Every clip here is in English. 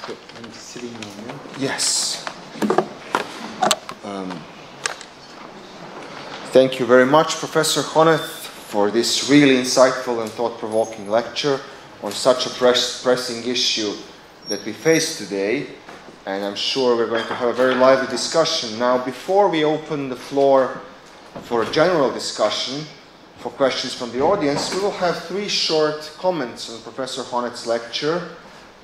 I'm sitting on there. Yes. Thank you very much, Professor Honneth, for this really insightful and thought-provoking lecture on such a pressing issue that we face today. And I'm sure we're going to have a very lively discussion. Now, before we open the floor for a general discussion, for questions from the audience, we will have 3 short comments on Professor Honneth's lecture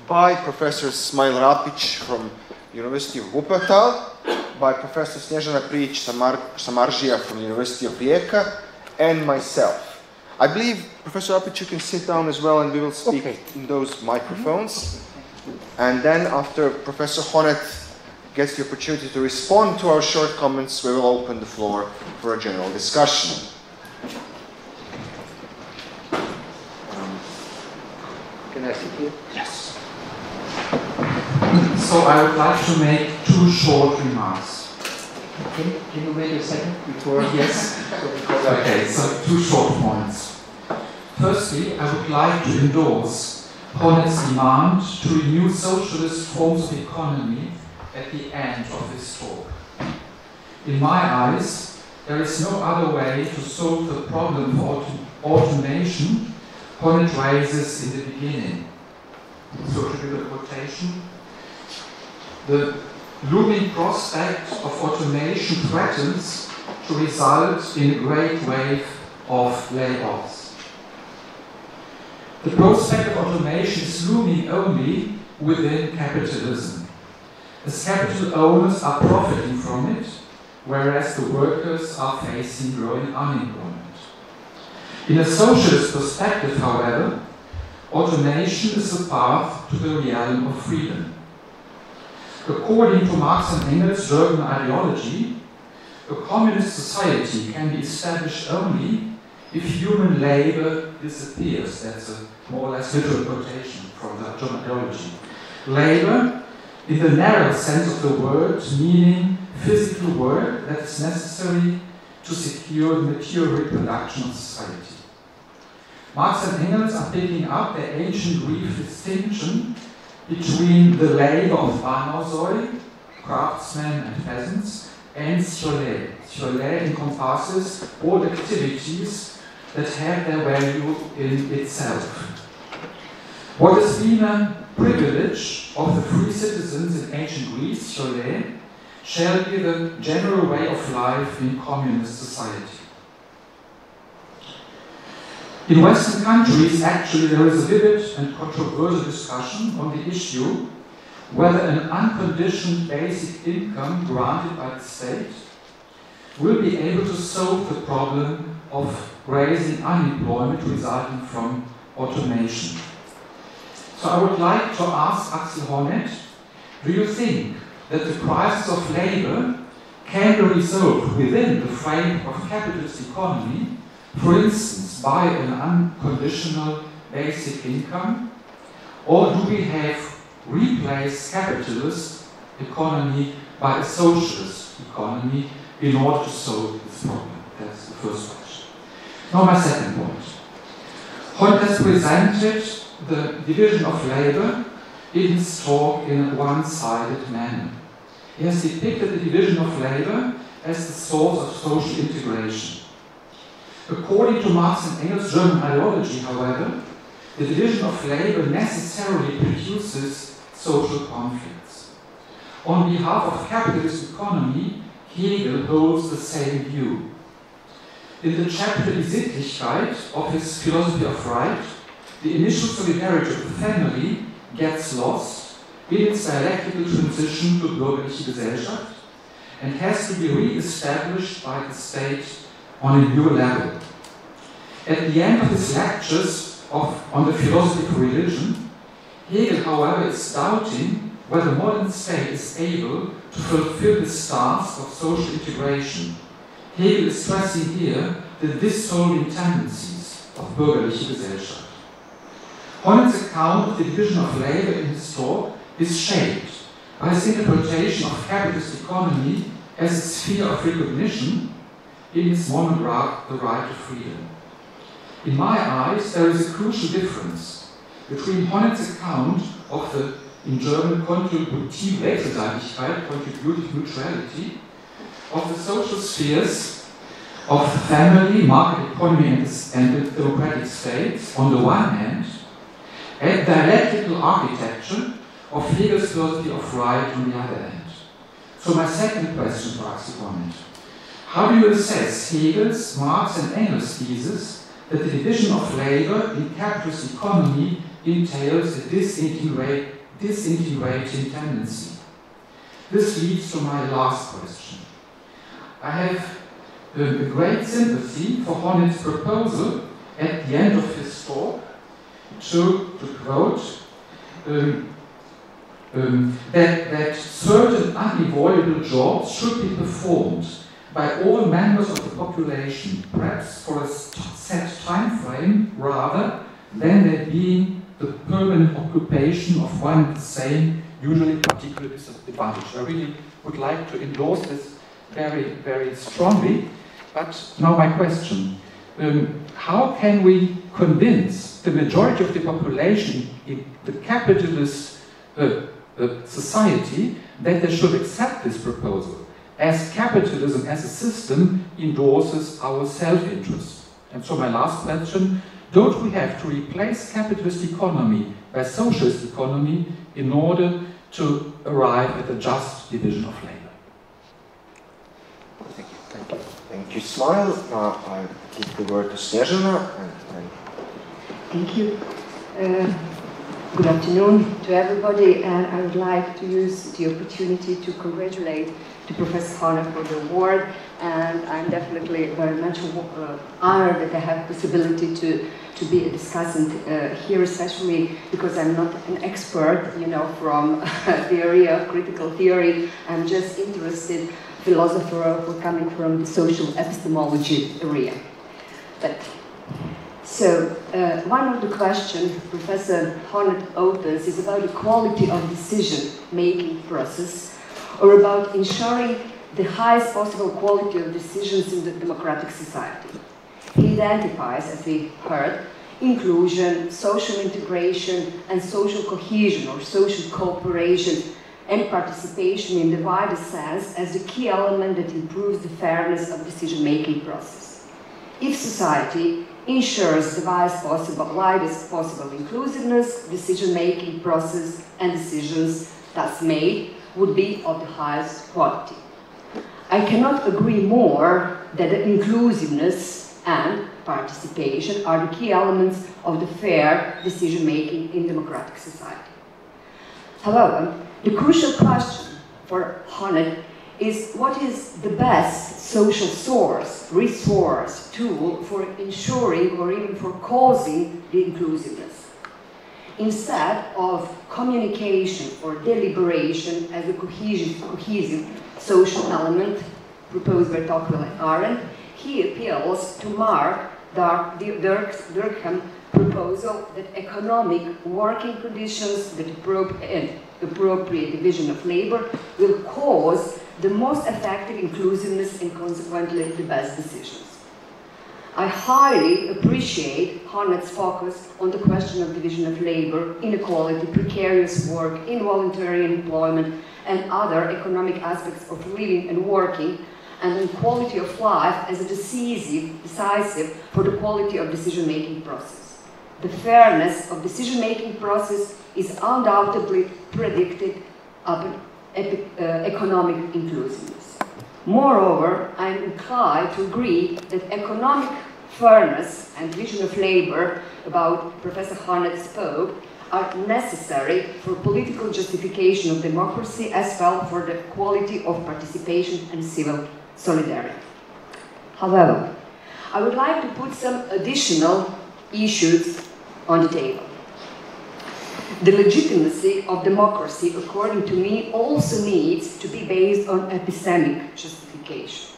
by Professor Smile Rapic from University of Wuppertal, by Professor Snježana Prijić-Samaržija from the University of Rijeka, and myself. I believe, Professor Rapic, you can sit down as well, and we will speak in those microphones. And then after Professor Honneth gets the opportunity to respond to our short comments, we will open the floor for a general discussion. Can I sit here? Yes. So I would like to make 2 short remarks. Can you wait a second before? Yes. Okay, so 2 short points. Firstly, I would like to endorse Honneth's demand to renew socialist forms of economy at the end of this talk. In my eyes, there is no other way to solve the problem of automation Honneth raises in the beginning. So to do the quotation, the looming prospect of automation threatens to result in a great wave of layoffs. The prospect of automation is looming only within capitalism, as capital owners are profiting from it, whereas the workers are facing growing unemployment. In a socialist perspective, however, automation is the path to the realm of freedom. According to Marx and Engels' German ideology, a communist society can be established only if human labor disappears. That's a more or less literal quotation from the German ideology. Labor, in the narrow sense of the word, meaning physical work that is necessary to secure the material reproduction of society. Marx and Engels are picking up the ancient Greek distinction between the labor of Bauernzoi, craftsmen and peasants, and Sciolè. Sciolè encompasses all activities that have their value in itself. What has been a privilege of the free citizens in ancient Greece, Sciolè, shall be the general way of life in communist society. In Western countries, actually, there is a vivid and controversial discussion on the issue whether an unconditioned basic income granted by the state will be able to solve the problem of raising unemployment resulting from automation. So I would like to ask Axel Honneth, do you think that the crisis of labor can be resolved within the frame of capitalist economy, for instance, by an unconditional basic income? Or do we have replaced capitalist economy by a socialist economy in order to solve this problem? That's the first question. Now my second point. Honneth has presented the division of labor in his talk in a one-sided manner. He has depicted the division of labor as the source of social integration. According to Marx and Engels' German ideology, however, the division of labor necessarily produces social conflicts. On behalf of capitalist economy, Hegel holds the same view. In the chapter Die Sittlichkeit of his Philosophy of Right, the initial solidarity of the family gets lost in its dialectical transition to bürgerliche Gesellschaft and has to be re-established by the state on a new level. At the end of his lectures on the philosophy of religion, Hegel, however, is doubting whether the modern state is able to fulfill this task of social integration. Hegel is stressing here the dissolving tendencies of bürgerliche Gesellschaft. Honneth's account of the division of labor in his talk is shaped by his interpretation of capitalist economy as a sphere of recognition in his monograph, The Right to Freedom. In my eyes, there is a crucial difference between Honneth's account of the in German kontributive Wechselseitigkeit, contributive mutuality, of the social spheres of family, market economy, and the democratic states on the one hand, and dialectical architecture of Hegel's philosophy of right on the other hand. So my second question for Axel Honneth: how do you assess Hegel's, Marx and Engels' thesis that the division of labor in capitalist economy entails a disintegrating tendency? This leads to my last question. I have a great sympathy for Honneth's proposal at the end of his talk to quote, that certain unavoidable jobs should be performed by all members of the population, perhaps for a set time frame, rather than there being the permanent occupation of one and the same, usually particular disadvantage. I really would like to endorse this very, very strongly. But now my question, how can we convince the majority of the population in the capitalist society that they should accept this proposal, as capitalism as a system endorses our self-interest? And so my last question, don't we have to replace capitalist economy by socialist economy in order to arrive at a just division of labor? Thank you. Thank you. Thank you, Smile. Now I give the word to Snezhana. Thank you. Good afternoon to everybody, and I would like to use the opportunity to congratulate to Professor Honneth for the award, and I'm definitely very much honored that I have the possibility to be a discussant here, especially because I'm not an expert, you know, from the area of critical theory. I'm just interested philosopher who coming from the social epistemology area. So, one of the questions Professor Honneth opens is about the quality of decision-making process, or about ensuring the highest possible quality of decisions in the democratic society. He identifies, as we heard, inclusion, social integration, and social cohesion, or social cooperation, and participation in the widest sense as the key element that improves the fairness of decision-making process. If society ensures the widest possible inclusiveness, decision-making process and decisions thus made would be of the highest quality. I cannot agree more that the inclusiveness and participation are the key elements of the fair decision-making in democratic society. However, the crucial question for Honneth is what is the best social resource, tool for ensuring or even for causing the inclusiveness. Instead of communication or deliberation as a cohesive social element proposed by Tocqueville and Arendt, he appeals to Mark Durkheim's proposal that economic working conditions, that appropriate division of labor will cause the most effective inclusiveness and consequently the best decisions. I highly appreciate Honneth's focus on the question of division of labor, inequality, precarious work, involuntary employment, and other economic aspects of living and working, and on quality of life as a decisive for the quality of decision-making process. The fairness of decision-making process is undoubtedly predicted upon economic inclusiveness. Moreover, I am inclined to agree that economic fairness and division of labor, about Professor Honneth spoke, are necessary for political justification of democracy as well for the quality of participation and civil solidarity. However, I would like to put some additional issues on the table. The legitimacy of democracy, according to me, also needs to be based on epistemic justification.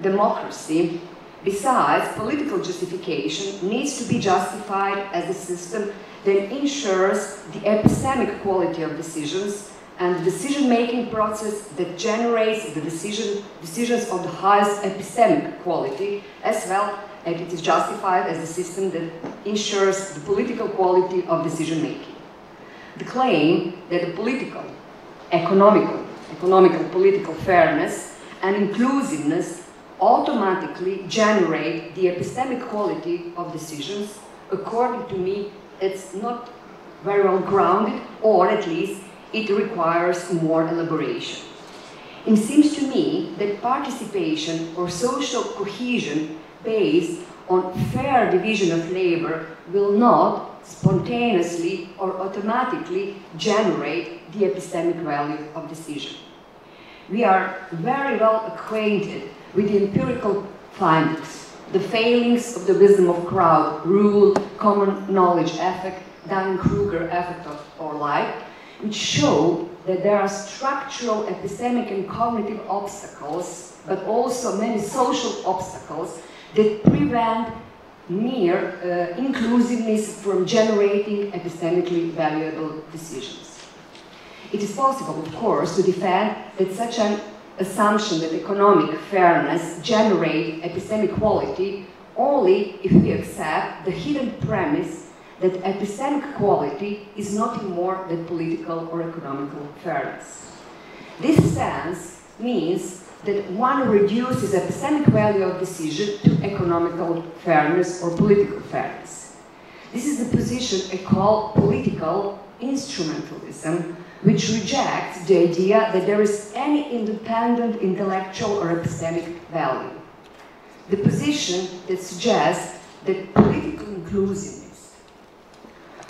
Democracy, besides political justification, needs to be justified as a system that ensures the epistemic quality of decisions and the decision-making process that generates the decisions of the highest epistemic quality, as well as it is justified as a system that ensures the political quality of decision-making. the claim that the economical, political fairness and inclusiveness automatically generate the epistemic quality of decisions, according to me, it's not very well grounded, or at least it requires more elaboration. It seems to me that participation or social cohesion based on fair division of labor will not spontaneously or automatically generate the epistemic value of decision. We are very well acquainted with the empirical findings, the failings of the wisdom of crowd, rule, common knowledge effect, Dunning-Kruger effect or like, which show that there are structural, epistemic and cognitive obstacles, but also many social obstacles that prevent mere inclusiveness from generating epistemically valuable decisions. It is possible, of course, to defend that such an assumption that economic fairness generates epistemic quality only if we accept the hidden premise that epistemic quality is nothing more than political or economical fairness. This stance means that one reduces epistemic value of decision to economical fairness or political fairness. This is the position I call political instrumentalism, which rejects the idea that there is any independent intellectual or epistemic value. The position that suggests that political inclusiveness,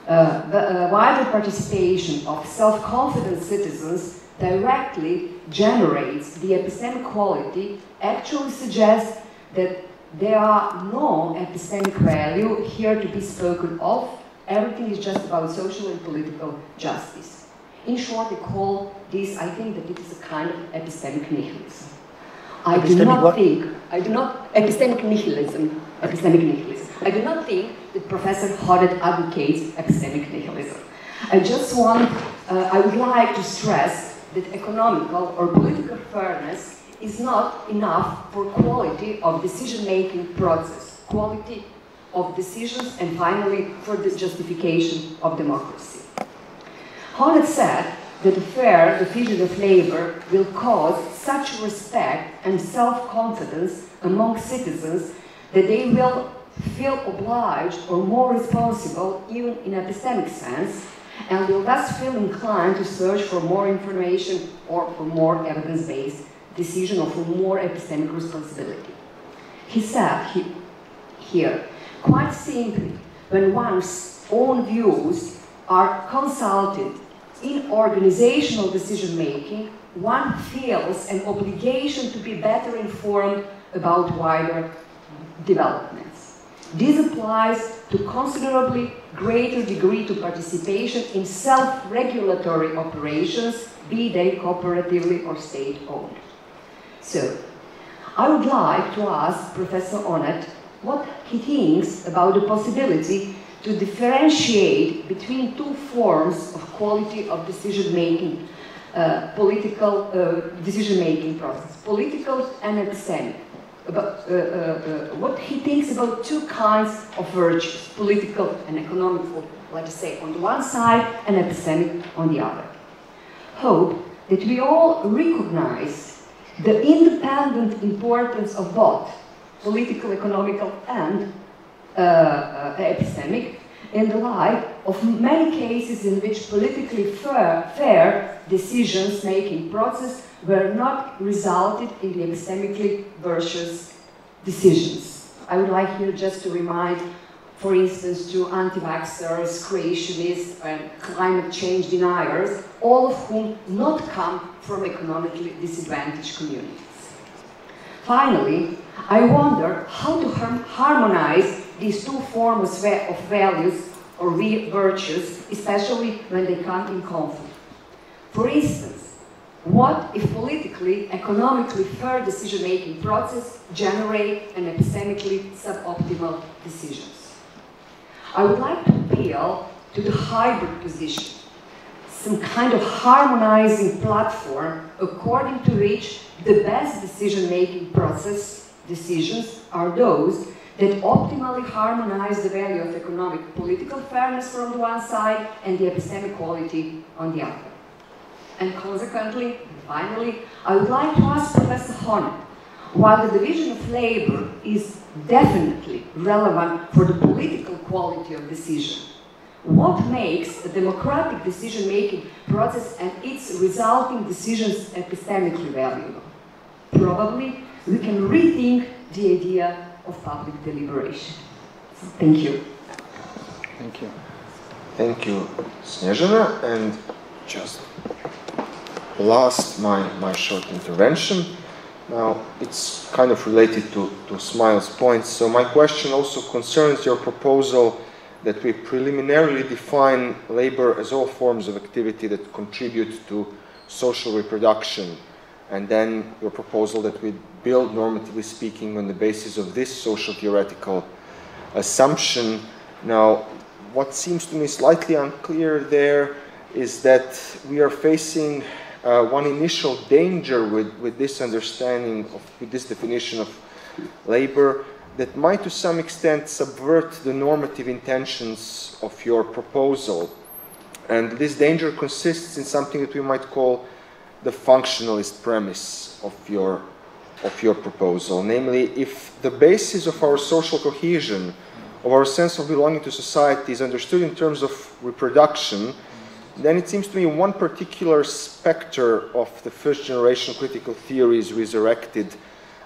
wider participation of self-confident citizens directly generates the epistemic quality, actually suggests that there are no epistemic value here to be spoken of. Everything is just about social and political justice. In short, I call this, I think that it is a kind of epistemic nihilism. Epistemic nihilism. I do not think that Professor Honneth advocates epistemic nihilism. I would like to stress that economical or political fairness is not enough for quality of decision-making process, quality of decisions, and finally for the justification of democracy. Honneth said that a fair division of labor will cause such respect and self-confidence among citizens that they will feel obliged or more responsible, even in epistemic sense, and will thus feel inclined to search for more information or for more evidence-based decision or for more epistemic responsibility. He said here, quite simply, when one's own views are consulted in organizational decision-making, one feels an obligation to be better informed about wider developments. This applies to considerably greater degree to participation in self-regulatory operations, be they cooperatively or state-owned. So, I would like to ask Professor Honneth what he thinks about the possibility to differentiate between two forms of quality of decision-making, political decision-making process, political and epistemic. What he thinks about two kinds of virtues, political and economical, let us say, on the one side, and epistemic on the other. Hope that we all recognize the independent importance of both political, economical, and epistemic in the light of many cases in which politically fair decisions-making process were not resulted in the epistemically virtuous decisions. I would like here just to remind, for instance, to anti-vaxxers, creationists, and climate change deniers, all of whom not come from economically disadvantaged communities. Finally, I wonder how to harmonize these two forms of values or virtues, especially when they come in conflict. For instance, what if politically, economically fair decision-making process generate an epistemically suboptimal decisions? I would like to appeal to the hybrid position, some kind of harmonizing platform according to which the best decision-making process decisions are those that optimally harmonize the value of economic political fairness from the one side and the epistemic quality on the other. And consequently, finally, I would like to ask Professor Honneth, while the division of labor is definitely relevant for the political quality of decision, what makes a democratic decision-making process and its resulting decisions epistemically valuable? Probably we can rethink the idea of public deliberation. So, thank you. Thank you. Thank you, Snezhana. And just last, my short intervention. Now, it's kind of related to Smile's points. So my question also concerns your proposal that we preliminarily define labor as all forms of activity that contribute to social reproduction. And then your proposal that we build, normatively speaking, on the basis of this social theoretical assumption. Now, what seems to me slightly unclear there is that we are facing one initial danger with this understanding, with this definition of labor, that might to some extent subvert the normative intentions of your proposal. And this danger consists in something that we might call the functionalist premise of your proposal. Namely, if the basis of our social cohesion, of our sense of belonging to society is understood in terms of reproduction, then it seems to me one particular specter of the first generation critical theory is resurrected,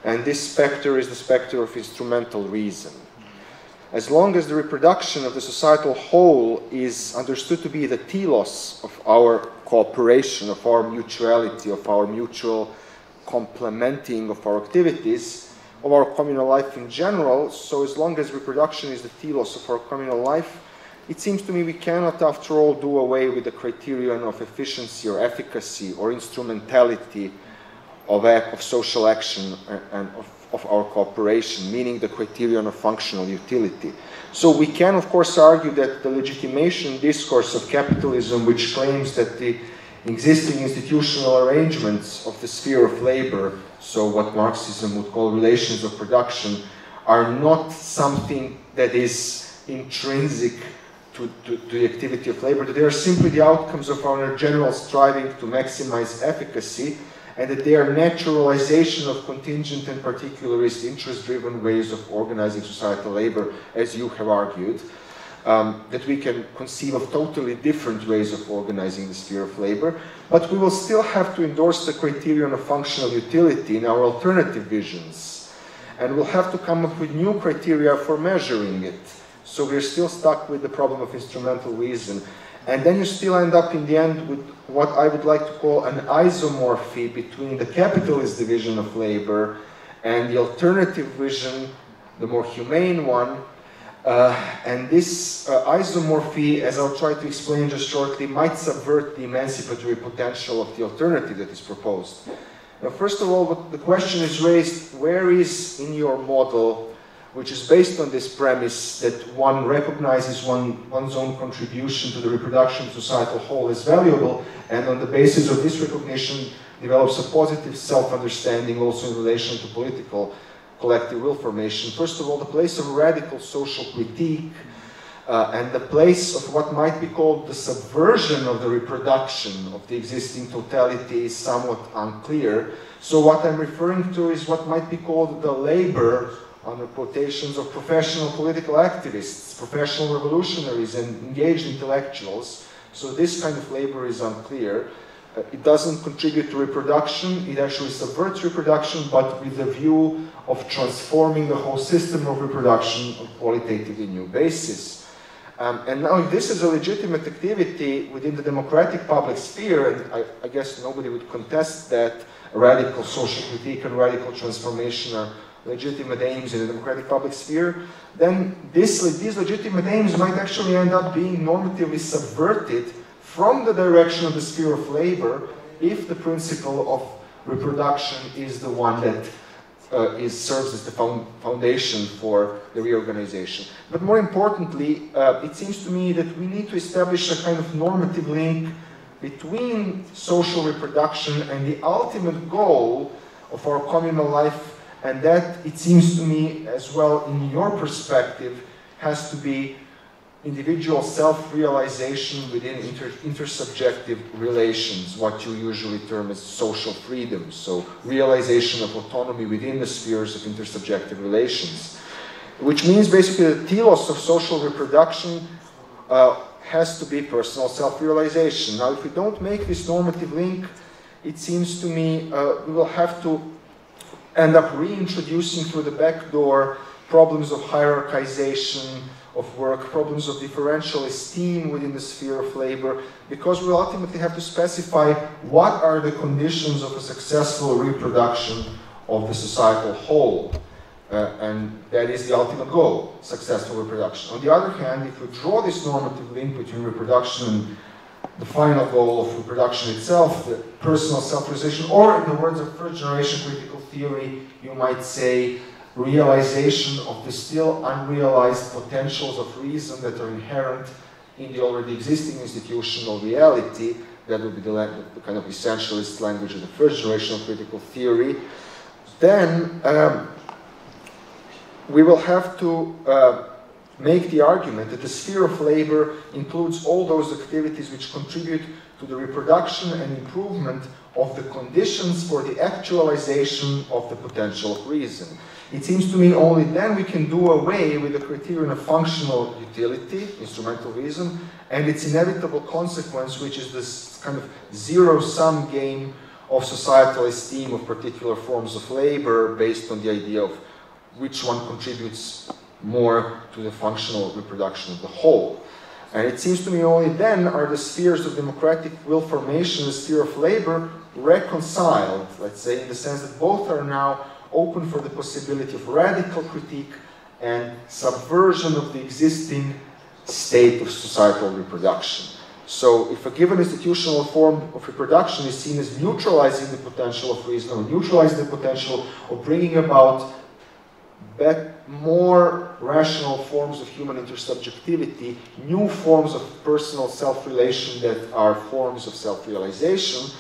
and this specter is the specter of instrumental reason. As long as the reproduction of the societal whole is understood to be the telos of our cooperation, of our mutuality, of our mutual complementing of our activities, of our communal life in general, so as long as reproduction is the telos of our communal life, it seems to me we cannot, after all, do away with the criterion of efficiency or efficacy or instrumentality of social action and of our cooperation, meaning the criterion of functional utility. So we can, of course, argue that the legitimation discourse of capitalism, which claims that the existing institutional arrangements of the sphere of labor, so what Marxism would call relations of production, are not something that is intrinsic to the activity of labor, that they are simply the outcomes of our general striving to maximize efficacy, and that they are naturalization of contingent and particularist interest-driven ways of organizing societal labor, as you have argued, that we can conceive of totally different ways of organizing the sphere of labor, but we will still have to endorse the criterion of functional utility in our alternative visions, and we'll have to come up with new criteria for measuring it. So we're still stuck with the problem of instrumental reason. And then you still end up in the end with what I would like to call an isomorphy between the capitalist division of labor and the alternative vision, the more humane one. And this isomorphy, as I'll try to explain just shortly, might subvert the emancipatory potential of the alternative that is proposed. Now, first of all, the question is raised, where is in your model, which is based on this premise that one recognizes one's own contribution to the reproduction of societal whole as valuable, and on the basis of this recognition develops a positive self-understanding also in relation to political collective will formation. First of all, the place of radical social critique and the place of what might be called the subversion of the reproduction of the existing totality is somewhat unclear. So what I'm referring to is what might be called the labor, under quotations, of professional political activists, professional revolutionaries, and engaged intellectuals. So this kind of labor is unclear. It doesn't contribute to reproduction, it actually subverts reproduction, but with the view of transforming the whole system of reproduction on a qualitatively new basis. And now, if this is a legitimate activity within the democratic public sphere, and I guess nobody would contest that radical social critique and radical transformation are legitimate aims in the democratic public sphere, then these legitimate aims might actually end up being normatively subverted from the direction of the sphere of labor if the principle of reproduction is the one that serves as the foundation for the reorganization. But more importantly, it seems to me that we need to establish a kind of normative link between social reproduction and the ultimate goal of our communal life And that, it seems to me, as well, in your perspective, has to be individual self-realization within intersubjective relations, what you usually term as social freedom. So realization of autonomy within the spheres of intersubjective relations. Which means basically the telos of social reproduction has to be personal self-realization. Now, if we don't make this normative link, it seems to me we will have to end up reintroducing through the back door problems of hierarchization of work, problems of differential esteem within the sphere of labor, because we'll ultimately have to specify what are the conditions of a successful reproduction of the societal whole. And that is the ultimate goal, successful reproduction. On the other hand, if we draw this normative link between reproduction and the final goal of reproduction itself, the personal self-realization, or in the words of first-generation critical theory, you might say realization of the still unrealized potentials of reason that are inherent in the already existing institutional reality. That would be the kind of essentialist language of the first generation of critical theory. Then we will have to make the argument that the sphere of labor includes all those activities which contribute to the reproduction and improvement of the conditions for the actualization of the potential of reason. It seems to me only then we can do away with the criterion of functional utility, instrumental reason, and its inevitable consequence, which is this kind of zero-sum game of societal esteem of particular forms of labor based on the idea of which one contributes more to the functional reproduction of the whole. And it seems to me only then are the spheres of democratic will formation, the sphere of labor, reconciled, let's say, in the sense that both are now open for the possibility of radical critique and subversion of the existing state of societal reproduction. So if a given institutional form of reproduction is seen as neutralizing the potential of reason, or neutralizing the potential of bringing about more rational forms of human intersubjectivity, new forms of personal self-relation that are forms of self-realization,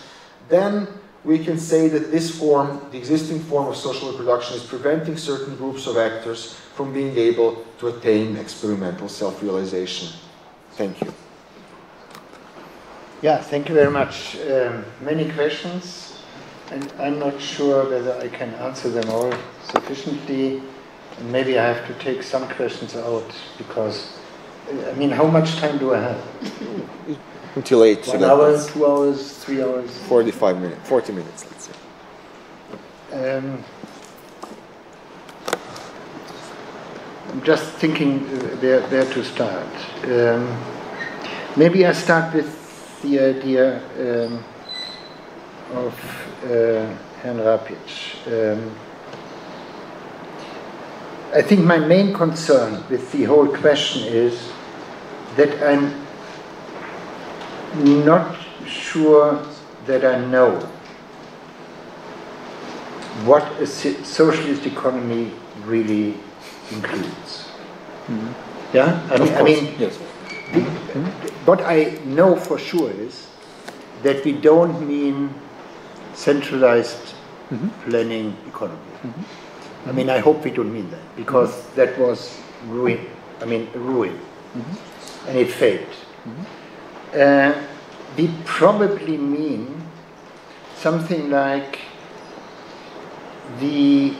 then we can say that this form, the existing form of social reproduction, is preventing certain groups of actors from being able to attain experimental self-realization. Thank you. Yeah, thank you very much. Many questions, and I'm not sure whether I can answer them all sufficiently. And maybe I have to take some questions out, because, I mean, how much time do I have? Until 8. 1 hour, 2 hours, 3 hours? 45 minutes, 40 minutes, let's say. I'm just thinking where to start. Maybe I start with the idea of Herrn Rapic. I think my main concern with the whole question is that I'm not sure that I know what a socialist economy really includes. Mm-hmm. Yeah, I mean, yes. What I know for sure is that we don't mean centralized planning economy. Mm-hmm. I mean, I hope we don't mean that, because that was ruin. I mean, ruin, and it failed. We probably mean something like the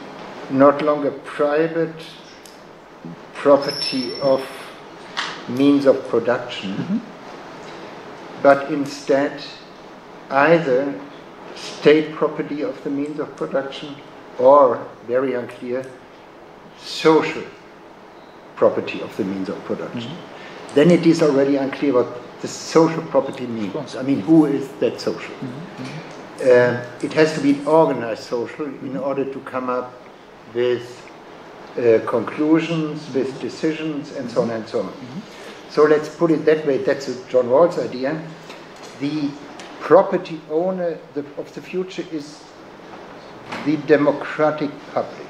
not longer private property of means of production, but instead either state property of the means of production, or, very unclear, social property of the means of production. Then it is already unclear what the social property means. I mean, who is that social? It has to be organized social in order to come up with conclusions, with decisions, and so on and so on. So let's put it that way. That's John Rawls' idea. The property owner of the future is the democratic public.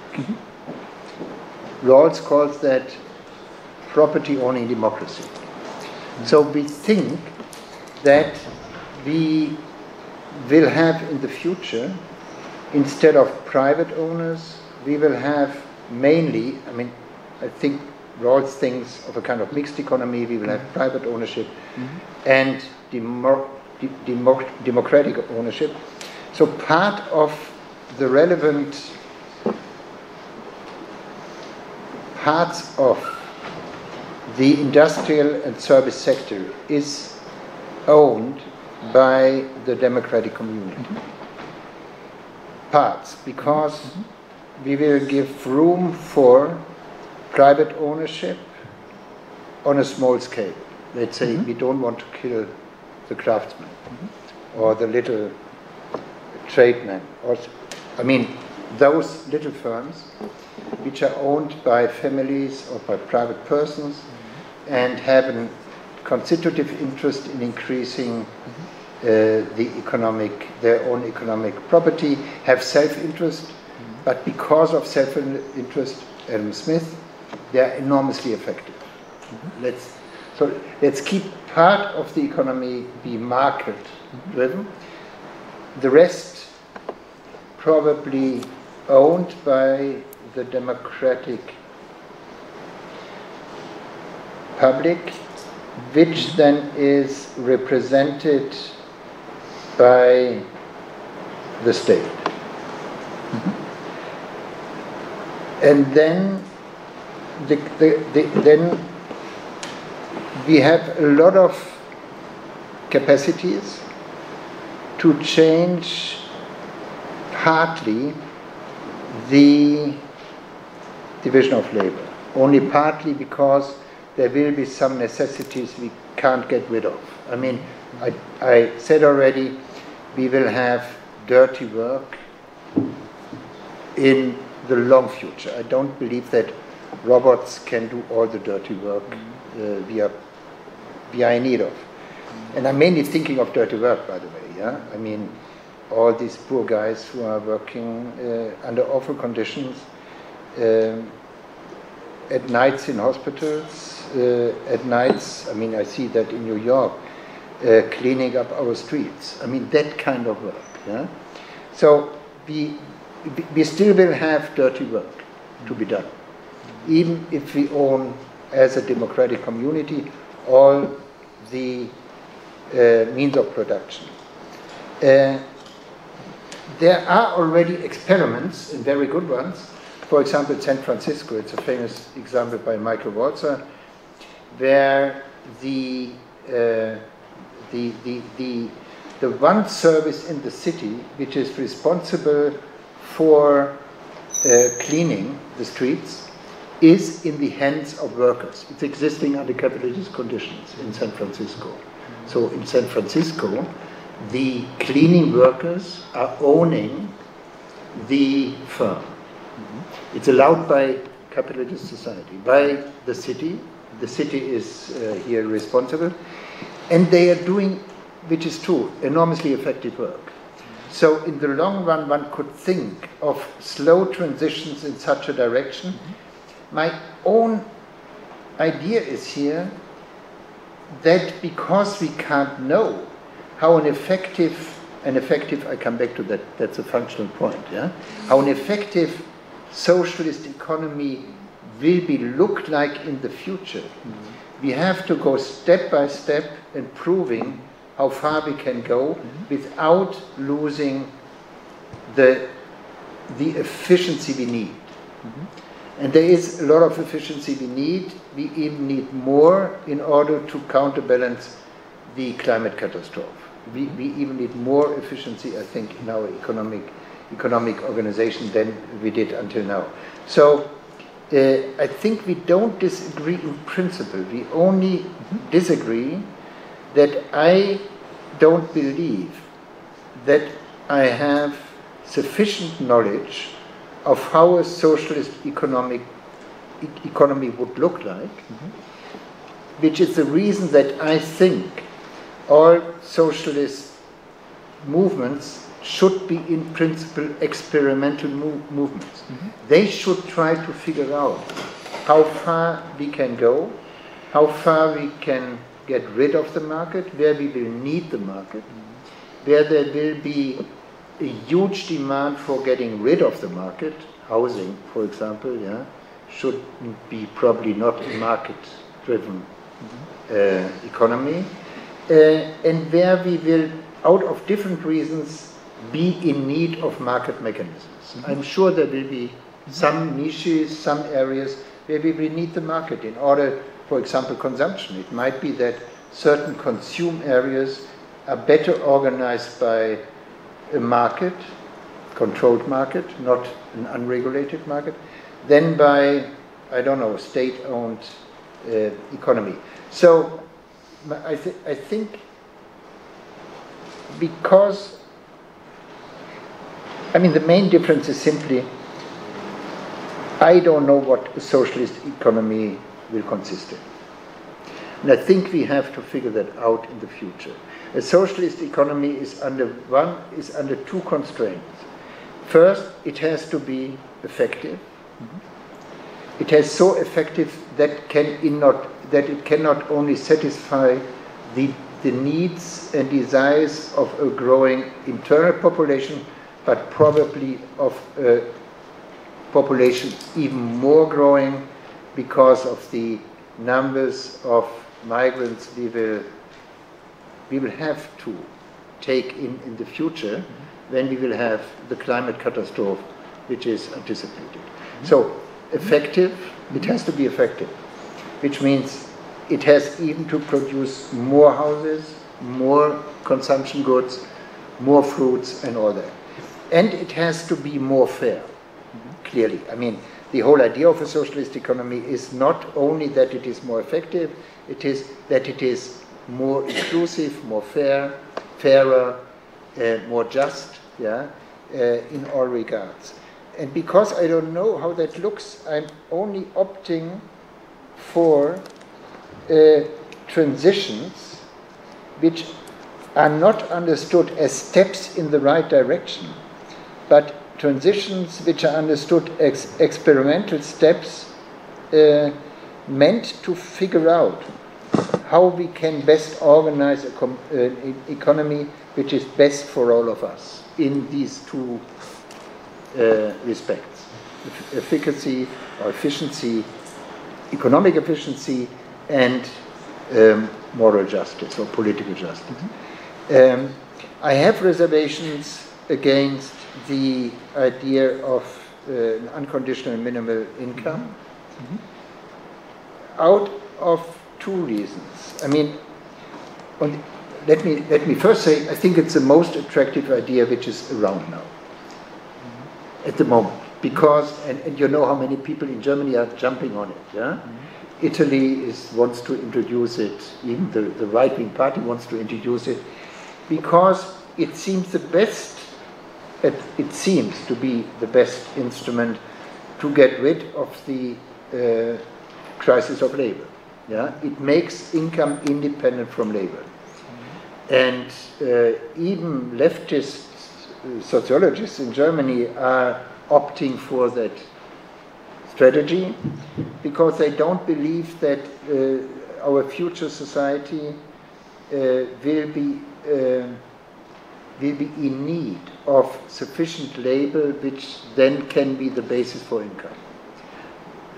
Rawls calls that property owning democracy. So we think that we will have in the future, instead of private owners we will have mainly, I mean, I think Rawls thinks of a kind of mixed economy. We will have private ownership and democratic ownership. So part of the relevant parts of the industrial and service sector is owned by the democratic community. Parts, because we will give room for private ownership on a small scale. Let's say we don't want to kill the craftsman or the little tradesman, or I mean those little firms which are owned by families or by private persons and have a constitutive interest in increasing their own economic property, have self-interest, but because of self-interest, Adam Smith, they are enormously effective. Let's keep part of the economy be market-driven, the rest probably owned by the democratic public, which then is represented by the state. And then then we have a lot of capacities to change partly the division of labor, only partly because there will be some necessities we can't get rid of. I mean, I said already, we will have dirty work in the long future. I don't believe that robots can do all the dirty work we are in need of. And I'm mainly thinking of dirty work, by the way. Yeah, I mean, all these poor guys who are working under awful conditions at nights in hospitals, at nights, I mean, I see that in New York, cleaning up our streets. I mean, that kind of work. Yeah? So we still will have dirty work to be done, even if we own, as a democratic community, all the means of production. There are already experiments, and very good ones. For example, in San Francisco, it's a famous example by Michael Walzer, where the one service in the city which is responsible for cleaning the streets is in the hands of workers. It's existing under capitalist conditions in San Francisco. So in San Francisco, the cleaning workers are owning the firm. It's allowed by capitalist society, by the city. The city is here responsible. And they are doing, which is true, enormously effective work. So in the long run, one could think of slow transitions in such a direction. My own idea is here that because we can't know how an effective, I come back to that, that's a functional point, yeah? How an effective socialist economy will be look like in the future. We have to go step by step in proving how far we can go without losing the efficiency we need. And there is a lot of efficiency we need. We even need more in order to counterbalance the climate catastrophe. We even need more efficiency, I think, in our economic organization than we did until now. So I think we don't disagree in principle. We only disagree that I don't believe that I have sufficient knowledge of how a socialist economy would look like, which is the reason that I think all socialist movements should be in principle experimental movements. They should try to figure out how far we can go, how far we can get rid of the market, where we will need the market, where there will be a huge demand for getting rid of the market, housing, for example, yeah, should be probably not a market-driven economy, and where we will, out of different reasons, be in need of market mechanisms. I'm sure there will be some niches, some areas where we will need the market in order, for example, consumption. It might be that certain consume areas are better organized by a market, controlled market, not an unregulated market, than by, I don't know, state-owned economy. So I think because, I mean, the main difference is simply, I don't know what a socialist economy will consist in. And I think we have to figure that out in the future. A socialist economy is under two constraints. First, it has to be effective. It has so effective that it cannot only satisfy the needs and desires of a growing internal population, but probably of a population even more growing because of the numbers of migrants we will have to take in the future when we will have the climate catastrophe which is anticipated. So effective, it has to be effective, which means it has even to produce more houses, more consumption goods, more fruits and all that. And it has to be more fair, clearly. I mean, the whole idea of a socialist economy is not only that it is more effective, it is that it is more inclusive, more fair, fairer, more just, yeah, in all regards. And because I don't know how that looks, I'm only opting for transitions which are not understood as steps in the right direction, but transitions which are understood as experimental steps meant to figure out how we can best organize an economy which is best for all of us in these two respects. Efficacy or efficiency, economic efficiency, and moral justice or political justice. I have reservations against the idea of an unconditional minimal income out of two reasons. I mean, let me first say, I think it's the most attractive idea which is around now, at the moment, because, and you know how many people in Germany are jumping on it, yeah? Italy wants to introduce it, even the right-wing party wants to introduce it, because it seems it seems to be the best instrument to get rid of the crisis of labor. Yeah? It makes income independent from labor. And even leftist sociologists in Germany are opting for that strategy because they don't believe that our future society will be in need of sufficient labor which then can be the basis for income.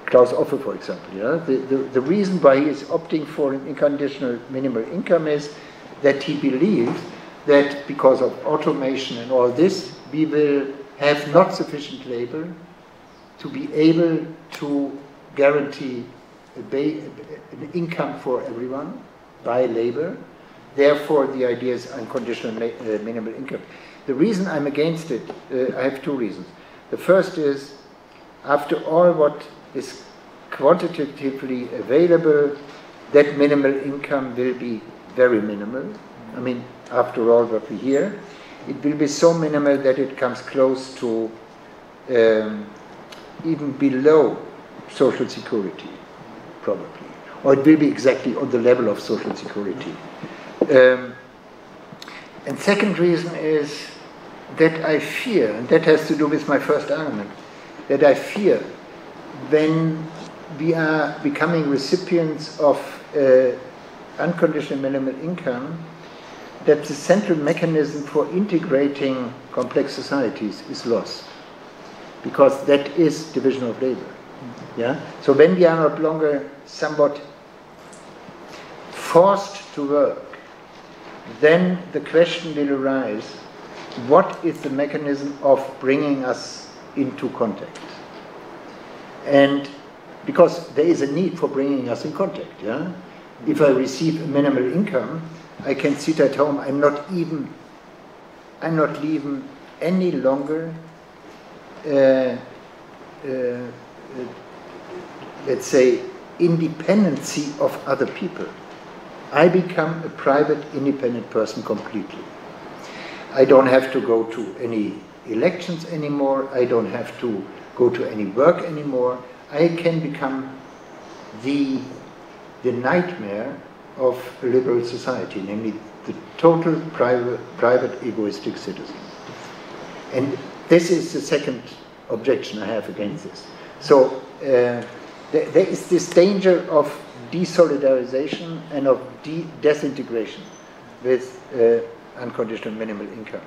Klaus Offe, for example, yeah? The reason why he is opting for an unconditional minimal income is that he believes that because of automation and all this, we will have not sufficient labor to be able to guarantee an income for everyone by labor. Therefore, the idea is unconditional minimal income. The reason I'm against it, I have two reasons. The first is, after all what is quantitatively available, that minimal income will be very minimal. I mean, after all what we hear, it will be so minimal that it comes close to even below social security, probably. Or it will be exactly on the level of social security. And second reason is that I fear, and that has to do with my first argument, that I fear when we are becoming recipients of unconditional minimum income, that the central mechanism for integrating complex societies is lost. because that is division of labor. Yeah? So when we are no longer somewhat forced to work, then the question will arise, what is the mechanism of bringing us into contact? And because there is a need for bringing us in contact, yeah? If I receive a minimal income, I can sit at home, I'm not even any longer let's say, independency of other people. I become a private, independent person completely. I don't have to go to any elections anymore. I don't have to go to any work anymore. I can become the nightmare of a liberal society, namely the total private egoistic citizen. And this is the second objection I have against this. So there is this danger of desolidarization and of disintegration with unconditional minimal income.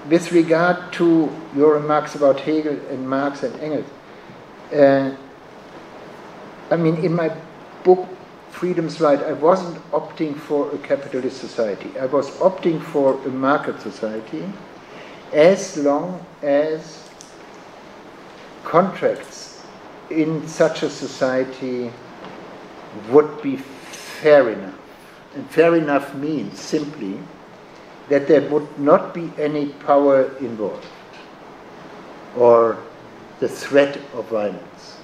With regard to your remarks about Hegel and Marx and Engels, I mean, in my book, Freedom's Right, I wasn't opting for a capitalist society. I was opting for a market society as long as contracts in such a society would be fair enough. And fair enough means simply that there would not be any power involved or the threat of violence.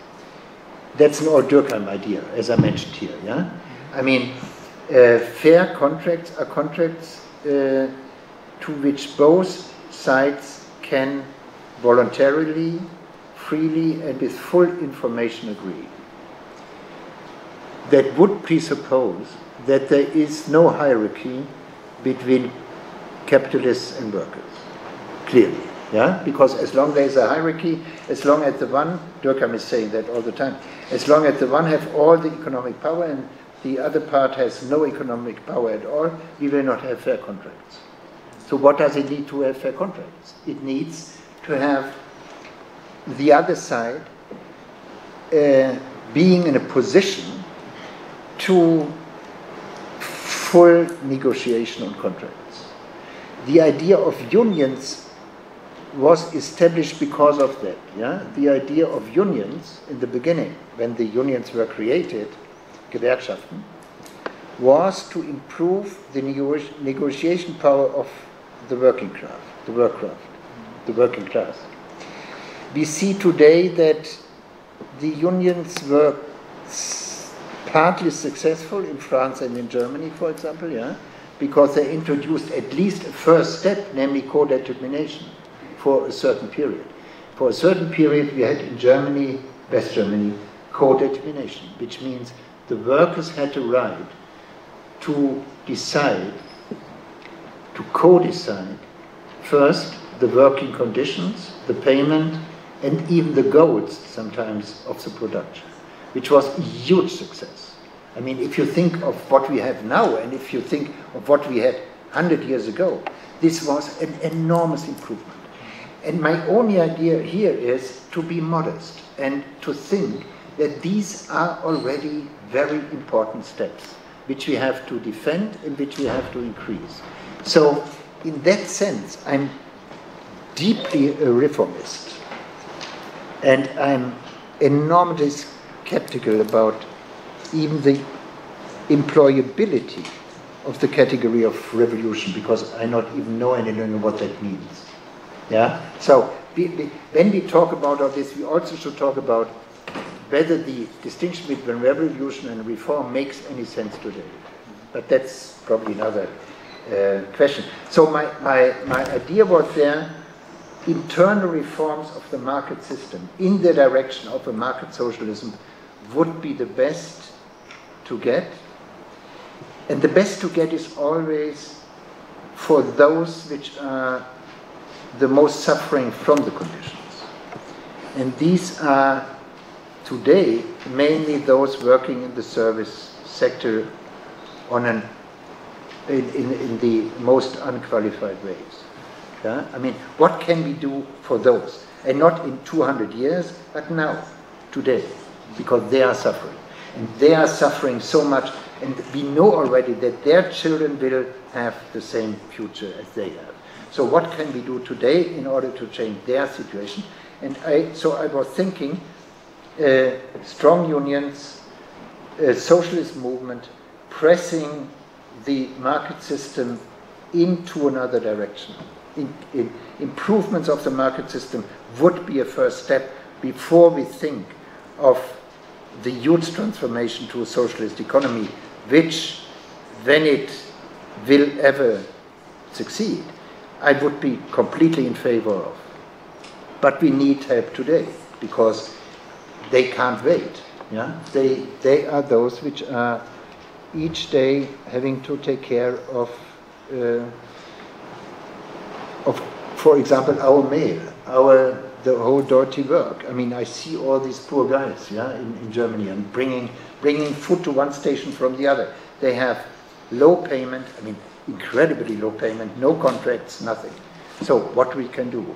That's an old Durkheim idea, as I mentioned here. Yeah, I mean, fair contracts are contracts to which both sides can voluntarily, freely, and with full information agree. That would presuppose that there is no hierarchy between capitalists and workers, clearly. Yeah, because as long as there is a hierarchy, as long as the one, Durkheim is saying that all the time, as long as the one have all the economic power and the other part has no economic power at all, we will not have fair contracts. So what does it need to have fair contracts? It needs to have the other side being in a position to full negotiation on contracts. The idea of unions was established because of that. Yeah? The idea of unions in the beginning, when the unions were created, Gewerkschaften, was to improve the negotiation power of the working class, the working class. We see today that the unions were partly successful in France and in Germany, for example, yeah, because they introduced at least a first step, namely co-determination, for a certain period. For a certain period, we had in Germany, West Germany, co-determination, which means the workers had the right to decide, to co-decide, first the working conditions, the payment, and even the goals, sometimes, of the production, which was a huge success. I mean, if you think of what we have now, and if you think of what we had 100 years ago, this was an enormous improvement. And my only idea here is to be modest and to think that these are already very important steps, which we have to defend and which we have to increase. So, in that sense, I'm deeply a reformist. And I'm enormously skeptical about even the employability of the category of revolution, because I not even know any longer what that means. Yeah. So when we talk about all this, we also should talk about whether the distinction between revolution and reform makes any sense today. But that's probably another question. So my idea was there, internal reforms of the market system in the direction of a market socialism would be the best to get. And the best to get is always for those which are the most suffering from the conditions. And these are today mainly those working in the service sector in the most unqualified ways. Yeah? I mean, what can we do for those? And not in 200 years, but now, today, because they are suffering. And they are suffering so much, and we know already that their children will have the same future as they have. So what can we do today in order to change their situation? And so I was thinking, strong unions, socialist movement, pressing the market system into another direction. Improvements of the market system would be a first step before we think of the huge transformation to a socialist economy, which, when it will ever succeed, I would be completely in favor of. But we need help today, because they can't wait. Yeah? They are those which are each day having to take care of, for example, our mail, the whole dirty work. I mean, I see all these poor guys, yeah, in Germany, and bringing food to one station from the other. They have low payment, I mean, incredibly low payment, no contracts, nothing. So what we can do?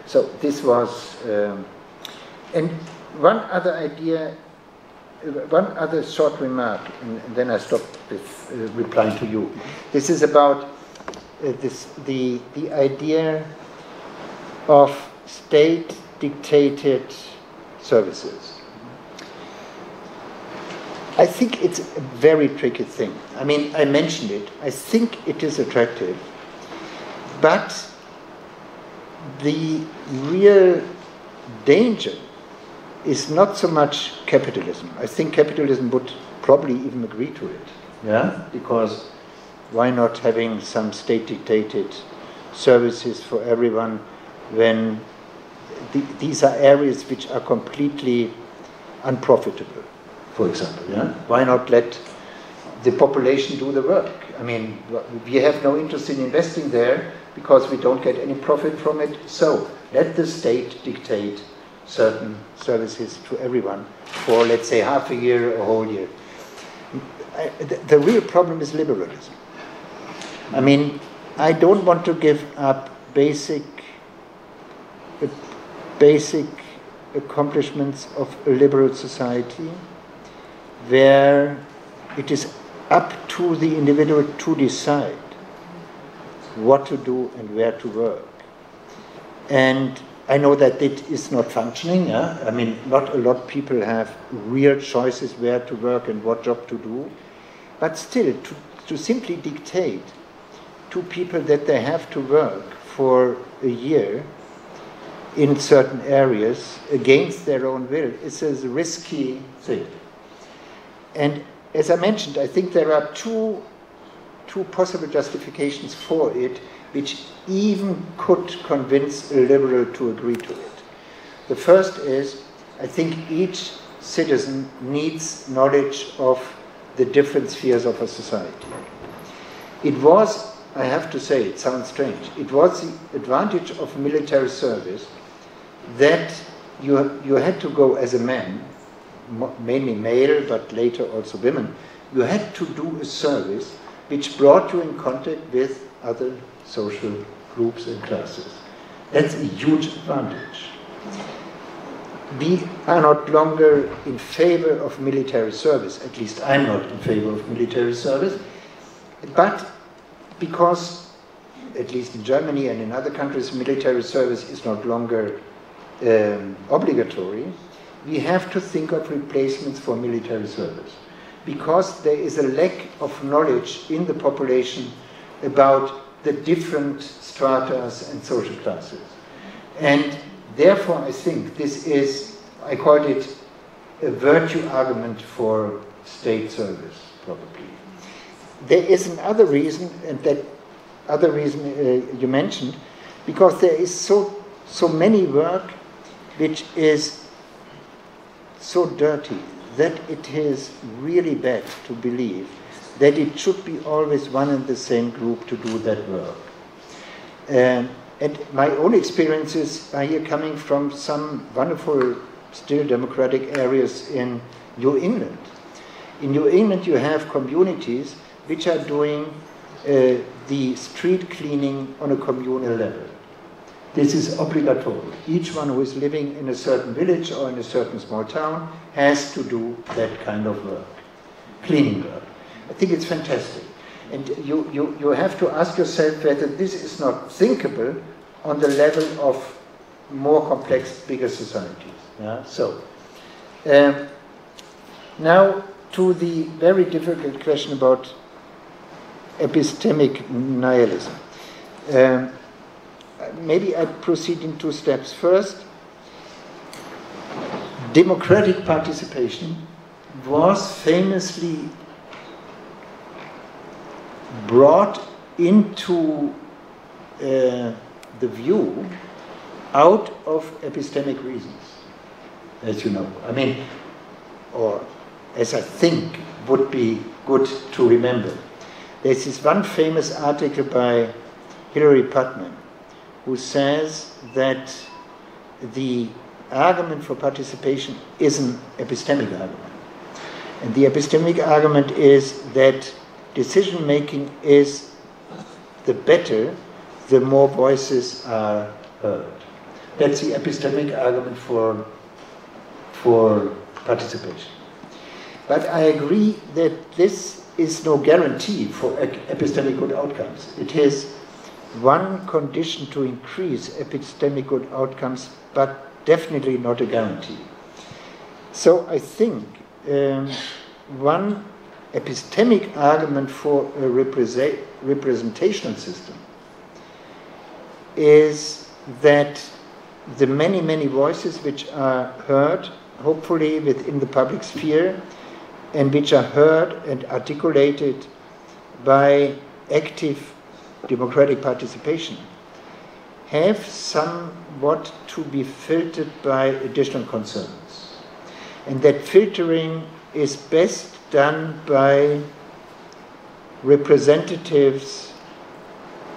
So this was, and one other idea, one other short remark, and then I stop with replying to you. This is about the idea of state-dictated services. I think it's a very tricky thing. I mean, I mentioned it. I think it is attractive, but the real danger is not so much capitalism. I think capitalism would probably even agree to it. Yeah? Because why not having some state-dictated services for everyone when these are areas which are completely unprofitable, for example. Yeah? Why not let the population do the work? I mean, we have no interest in investing there because we don't get any profit from it. So let the state dictate certain services to everyone for, let's say, half a year, a whole year. The real problem is liberalism. I mean, I don't want to give up basic accomplishments of a liberal society where it is up to the individual to decide what to do and where to work. And I know that it is not functioning. Yeah? I mean, not a lot of people have real choices where to work and what job to do. But still, to simply dictate to people that they have to work for a year in certain areas against their own will is a risky thing. And as I mentioned, I think there are two possible justifications for it, which even could convince a liberal to agree to it. The first is, I think each citizen needs knowledge of the different spheres of a society. It was, I have to say, it sounds strange, it was the advantage of military service that you had to go as a man, mainly male, but later also women, you had to do a service which brought you in contact with other social groups and classes. That's a huge advantage. We are not longer in favor of military service, at least I'm not in favor of military service, but because, at least in Germany and in other countries, military service is not longer obligatory, we have to think of replacements for military service, because there is a lack of knowledge in the population about the different stratas and social classes. And therefore I think this is, I called it a virtue argument for state service, probably. There is another reason, and that other reason you mentioned, because there is so many work which is so dirty that it is really bad to believe that it should be always one and the same group to do that work. And my own experiences are here coming from some wonderful, still democratic areas in New England. In New England you have communities which are doing the street cleaning on a communal level. This is obligatory. Each one who is living in a certain village or in a certain small town has to do that kind of work, cleaning work. I think it's fantastic. And you have to ask yourself whether this is not thinkable on the level of more complex, bigger societies. Yeah? So, now to the very difficult question about epistemic nihilism. Maybe I proceed in 2 steps. First, democratic participation was famously brought into the view out of epistemic reasons, as you know. I mean, or as I think would be good to remember. There's this one famous article by Hilary Putnam, who says that the argument for participation is an epistemic argument. And the epistemic argument is that decision-making is the better, the more voices are heard. That's the epistemic argument for participation. But I agree that this is no guarantee for epistemic good outcomes. It is one condition to increase epistemic good outcomes, but definitely not a guarantee. So I think one epistemic argument for a representational system is that the many, many voices which are heard, hopefully within the public sphere, and which are heard and articulated by active democratic participation, have somewhat to be filtered by additional concerns. And that filtering is best done by representatives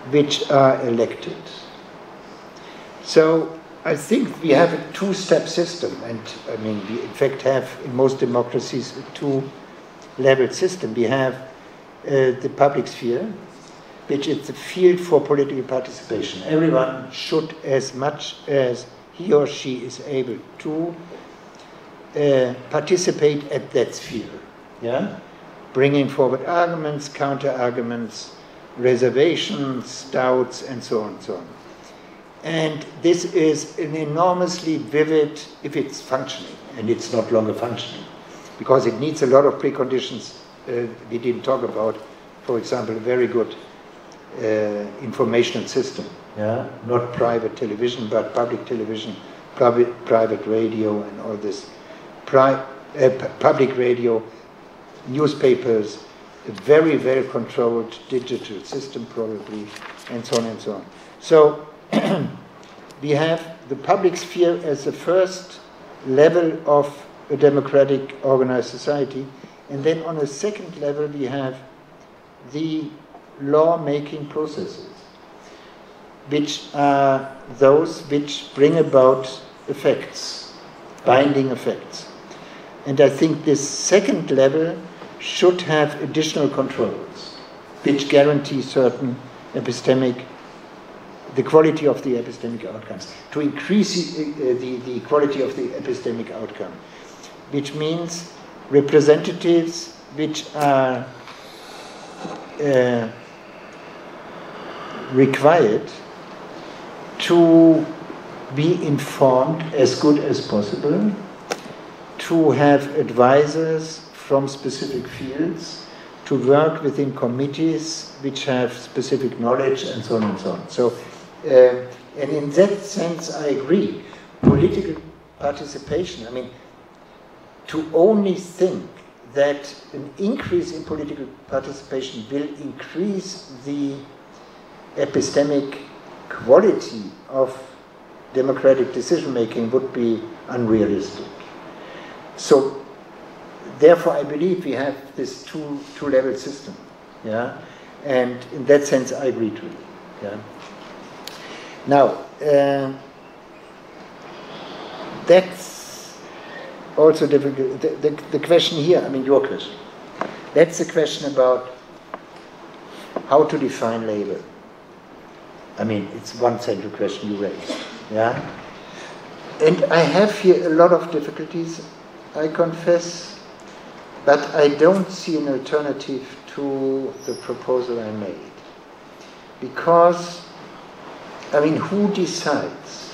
which are elected. So I think we have a 2-step system, and I mean, we in fact have in most democracies a 2-level system. We have the public sphere, which is the field for political participation. Everyone should, as much as he or she is able to, participate at that sphere, yeah? Bringing forward arguments, counter-arguments, reservations, doubts, and so on and so on. And this is an enormously vivid, if it's functioning, and it's not longer functioning, because it needs a lot of preconditions we didn't talk about. For example, a very good informational system, yeah? Not private television, but public television, private radio, and all this. Public radio, newspapers, a very well controlled digital system probably, and so on and so on. So we have the public sphere as the first level of a democratic organized society, and then on a second level we have the law-making processes, which are those which bring about effects, binding effects. And I think this second level should have additional controls, which guarantee certain the quality of the epistemic outcomes, to increase the quality of the epistemic outcome, which means representatives which are required to be informed as good as possible, to have advisors from specific fields, to work within committees which have specific knowledge, and so on and so on. So, and in that sense, I agree. Political participation, I mean, to only think that an increase in political participation will increase the epistemic quality of democratic decision-making would be unrealistic. So, therefore, I believe we have this two-level system, yeah? And in that sense, I agree to it, yeah? Now, that's also difficult. The question here, I mean, your question, that's the question about how to define labor. I mean, it's one central question you raised. Yeah? And I have here a lot of difficulties, I confess, but I don't see an alternative to the proposal I made. Because, I mean, who decides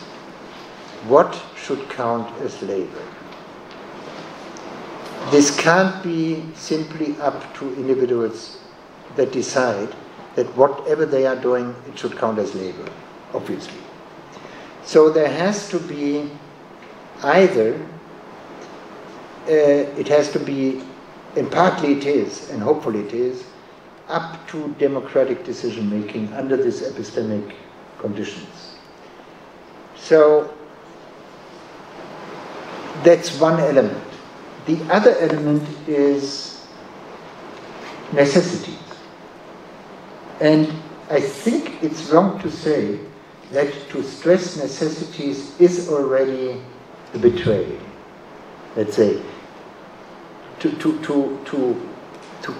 what should count as labor? This can't be simply up to individuals that decide that whatever they are doing, it should count as labor, obviously. So there has to be either, it has to be, and partly it is, and hopefully it is, up to democratic decision making under these epistemic conditions. So that's one element. The other element is necessities. And I think it's wrong to say that to stress necessities is already the betrayal. Let's say, to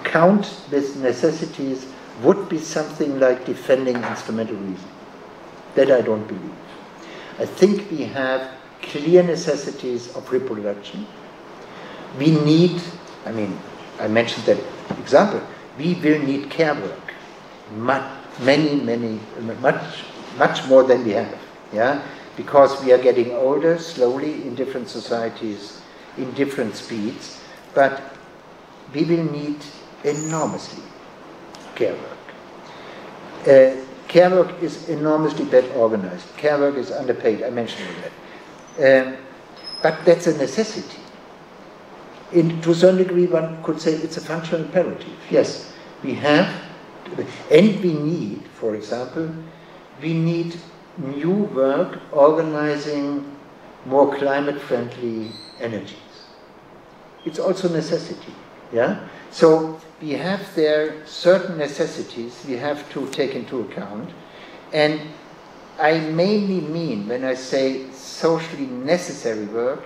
count with necessities would be something like defending instrumental reason. That I don't believe. I think we have clear necessities of reproduction. We need, I mean, I mentioned that example, we will need care work. Much more than we have, yeah? Because we are getting older slowly in different societies, in different speeds, but we will need enormously care work. Care work is enormously bad organized. Care work is underpaid, I mentioned that. But that's a necessity. To a certain degree, one could say it's a functional imperative. Yes, we have, and we need, for example, we need new work organizing more climate-friendly energies. It's also a necessity, yeah? So we have there certain necessities we have to take into account, and I mainly mean, when I say socially necessary work,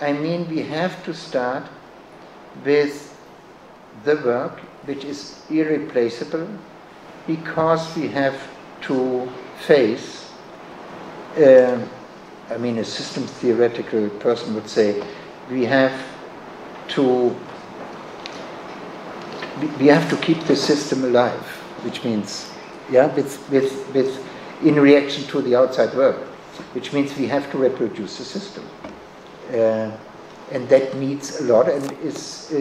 I mean we have to start with the work which is irreplaceable, because we have to face, I mean a systems theoretical person would say, we have to keep the system alive, which means, yeah, in reaction to the outside world, which means we have to reproduce the system. And that needs a lot, and is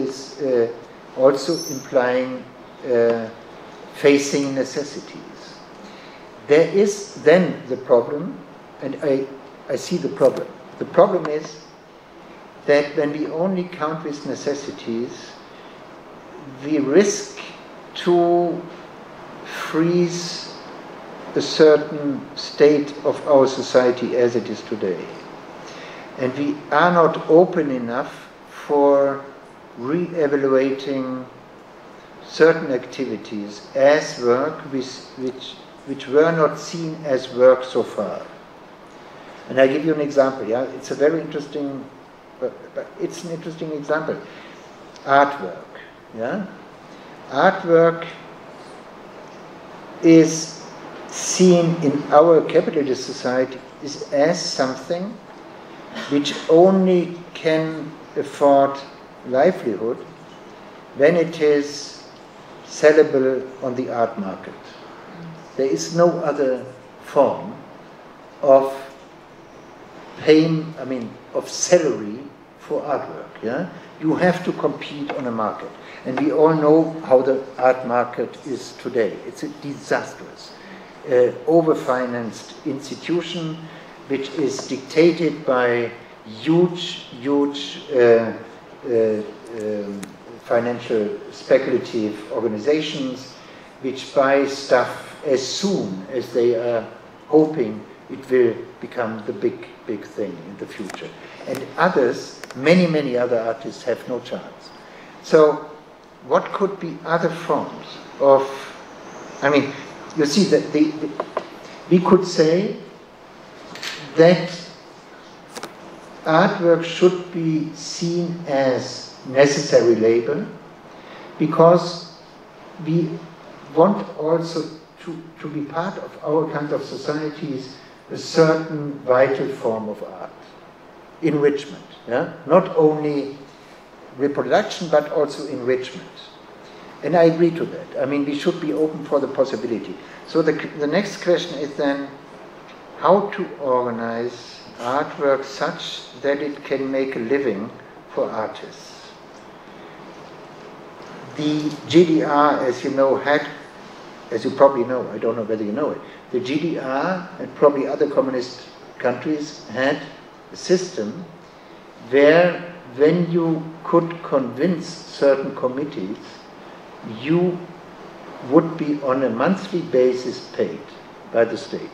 also implying facing necessities. There is then the problem, and I see the problem. The problem is that when we only count with necessities, we risk to freeze a certain state of our society as it is today. And we are not open enough for re-evaluating certain activities as work which were not seen as work so far. And I give you an example, yeah? It's a very interesting, but it's an interesting example. Artwork, yeah? Artwork is seen in our capitalist society is as something which only can afford livelihood when it is sellable on the art market. There is no other form of of salary for artwork. Yeah? You have to compete on a market. And we all know how the art market is today. It's a disastrous, overfinanced institution which is dictated by huge financial speculative organizations which buy stuff as soon as they are hoping it will become the big thing in the future. And others, many other artists have no chance. So what could be other forms of, I mean, you see that we could say that artwork should be seen as necessary labor because we want also to be part of our kind of societies a certain vital form of art. Enrichment, yeah? Not only reproduction, but also enrichment. And I agree to that. I mean, we should be open for the possibility. So the next question is then, how to organize artwork such that it can make a living for artists. The GDR, as you know, had, as you probably know, I don't know whether you know it, the GDR and probably other communist countries had a system where when you could convince certain committees, you would be on a monthly basis paid by the state.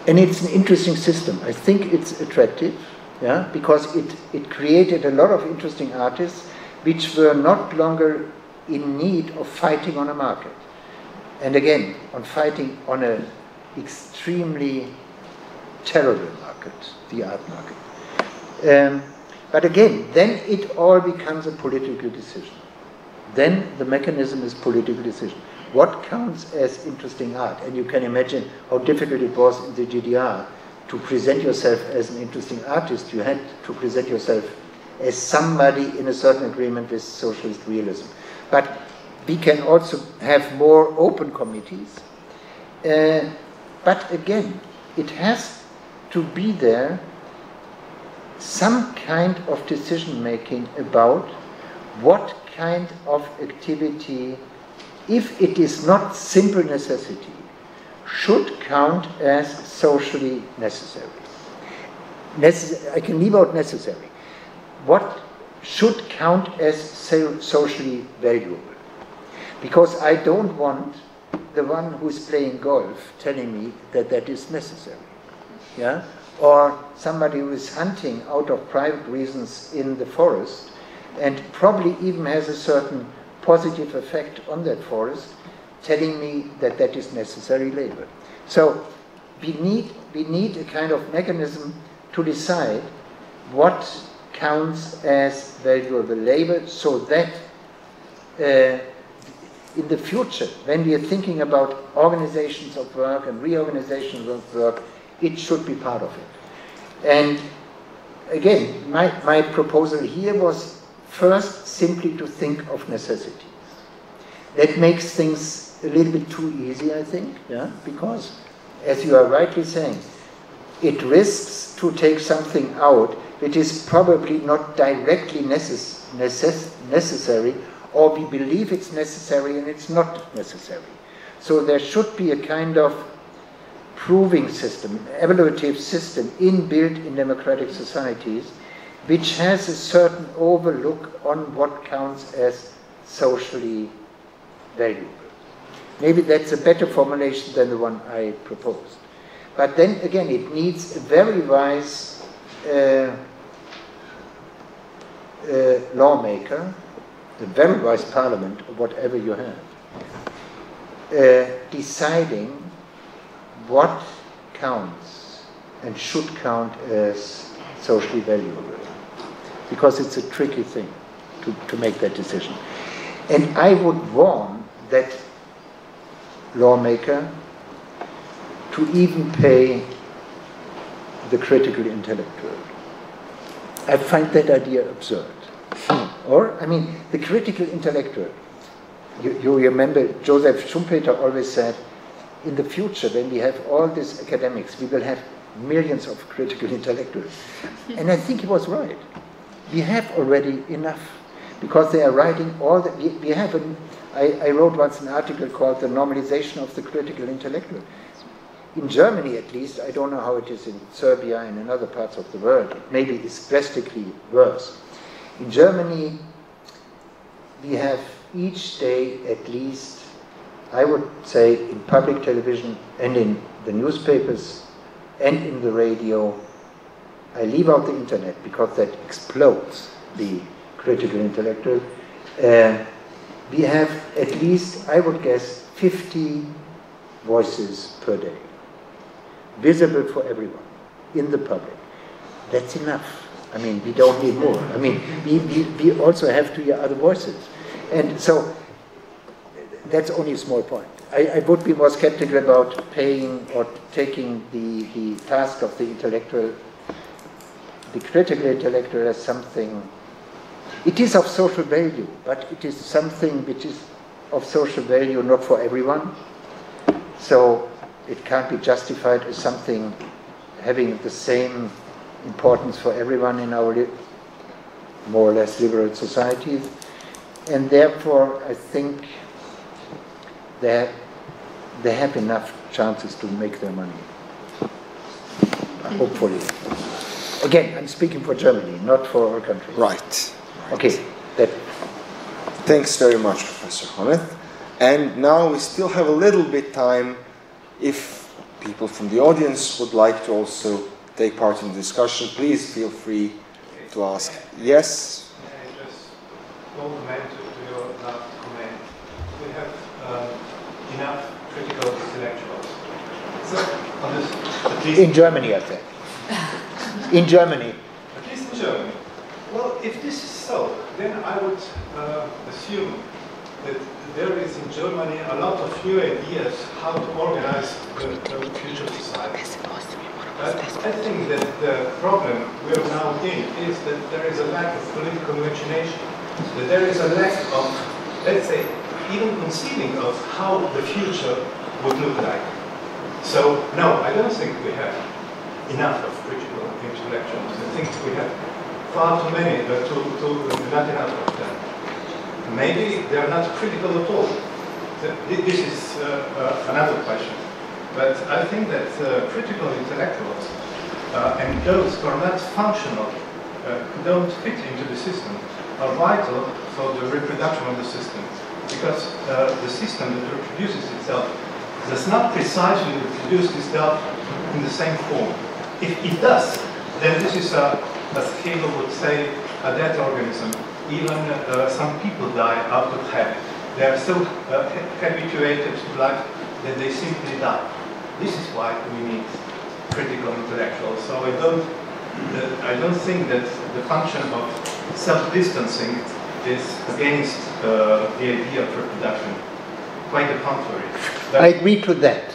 And it's an interesting system. I think it's attractive, yeah, because it created a lot of interesting artists which were not longer in need of fighting on a market. And again, on fighting on an extremely terrible market, the art market. But again, then it all becomes a political decision. Then the mechanism is political decision. What counts as interesting art? And you can imagine how difficult it was in the GDR to present yourself as an interesting artist. You had to present yourself as somebody in a certain agreement with socialist realism. But we can also have more open committees. But again, it has to be there some kind of decision making about what kind of activity, if it is not simple necessity, should count as socially necessary. I can leave out necessary. What should count as socially valuable? Because I don't want the one who's playing golf telling me that that is necessary. Yeah? Or somebody who is hunting out of private reasons in the forest and probably even has a certain positive effect on that forest, telling me that that is necessary labor. So we need a kind of mechanism to decide what counts as valuable labor, so that in the future, when we are thinking about organizations of work and reorganizations of work, it should be part of it. And again, my proposal here was first simply to think of necessities. That makes things a little bit too easy, I think, yeah? Because, as you are rightly saying, it risks to take something out which is probably not directly necessary, or we believe it's necessary and it's not necessary. So there should be a kind of proving system, evaluative system inbuilt in democratic societies, which has a certain overlook on what counts as socially valuable. Maybe that's a better formulation than the one I proposed. But then again, it needs a very wise lawmaker, a very wise parliament, or whatever you have, deciding what counts and should count as socially valuable. Because it's a tricky thing to make that decision. And I would warn that lawmaker to even pay the critical intellectual. I find that idea absurd. Or, I mean, the critical intellectual. You remember Joseph Schumpeter always said, in the future, when we have all these academics, we will have millions of critical intellectuals. And I think he was right. We have already enough, because they are writing all the, we have I wrote once an article called The Normalization of the Critical Intellectual. In Germany, at least, I don't know how it is in Serbia and in other parts of the world, maybe it's drastically worse. In Germany, we have each day at least, I would say, in public television and in the newspapers and in the radio, I leave out the internet because that explodes the critical intellectual. We have at least, I would guess, 50 voices per day, visible for everyone, in the public. That's enough. I mean, we don't need more. I mean, we also have to hear other voices. And so, that's only a small point. I would be more skeptical about paying or taking the task of the intellectual, the critical intellectual, as something. It is of social value, but it is something which is of social value not for everyone. So it can't be justified as something having the same importance for everyone in our more or less liberal societies. And therefore, I think they have enough chances to make their money. Hopefully. Again, I'm speaking for Germany, not for our country. Right. Okay. That. Thanks very much, Professor Honneth. And now we still have a little bit time if people from the audience would like to also take part in the discussion. Please feel free to ask. Yes? I just compliment to your last comment. We have enough critical intellectuals. So, on this, at least In Germany, I think. In Germany. At least in Germany. Well, if this is so, then I would assume that there is in Germany a lot of new ideas how to organize the future society. I think that the problem we are now in is that there is a lack of political imagination, that there is a lack of, let's say, even conceiving of how the future would look like. So, no, I don't think we have enough of critical intellectuals. I think we have far too many, not enough of them. Maybe they are not critical at all. This is another question. But I think that critical intellectuals and those who are not functional, who don't fit into the system, are vital for the reproduction of the system. Because the system that reproduces itself does not precisely reproduce itself in the same form. If it does, then this is, as Hegel would say, a dead organism. Even some people die out of habit. They are so habituated to life that they simply die. This is why we need critical intellectuals. So I don't think that the function of self-distancing is against the idea of reproduction. Quite the contrary. But I agree to that.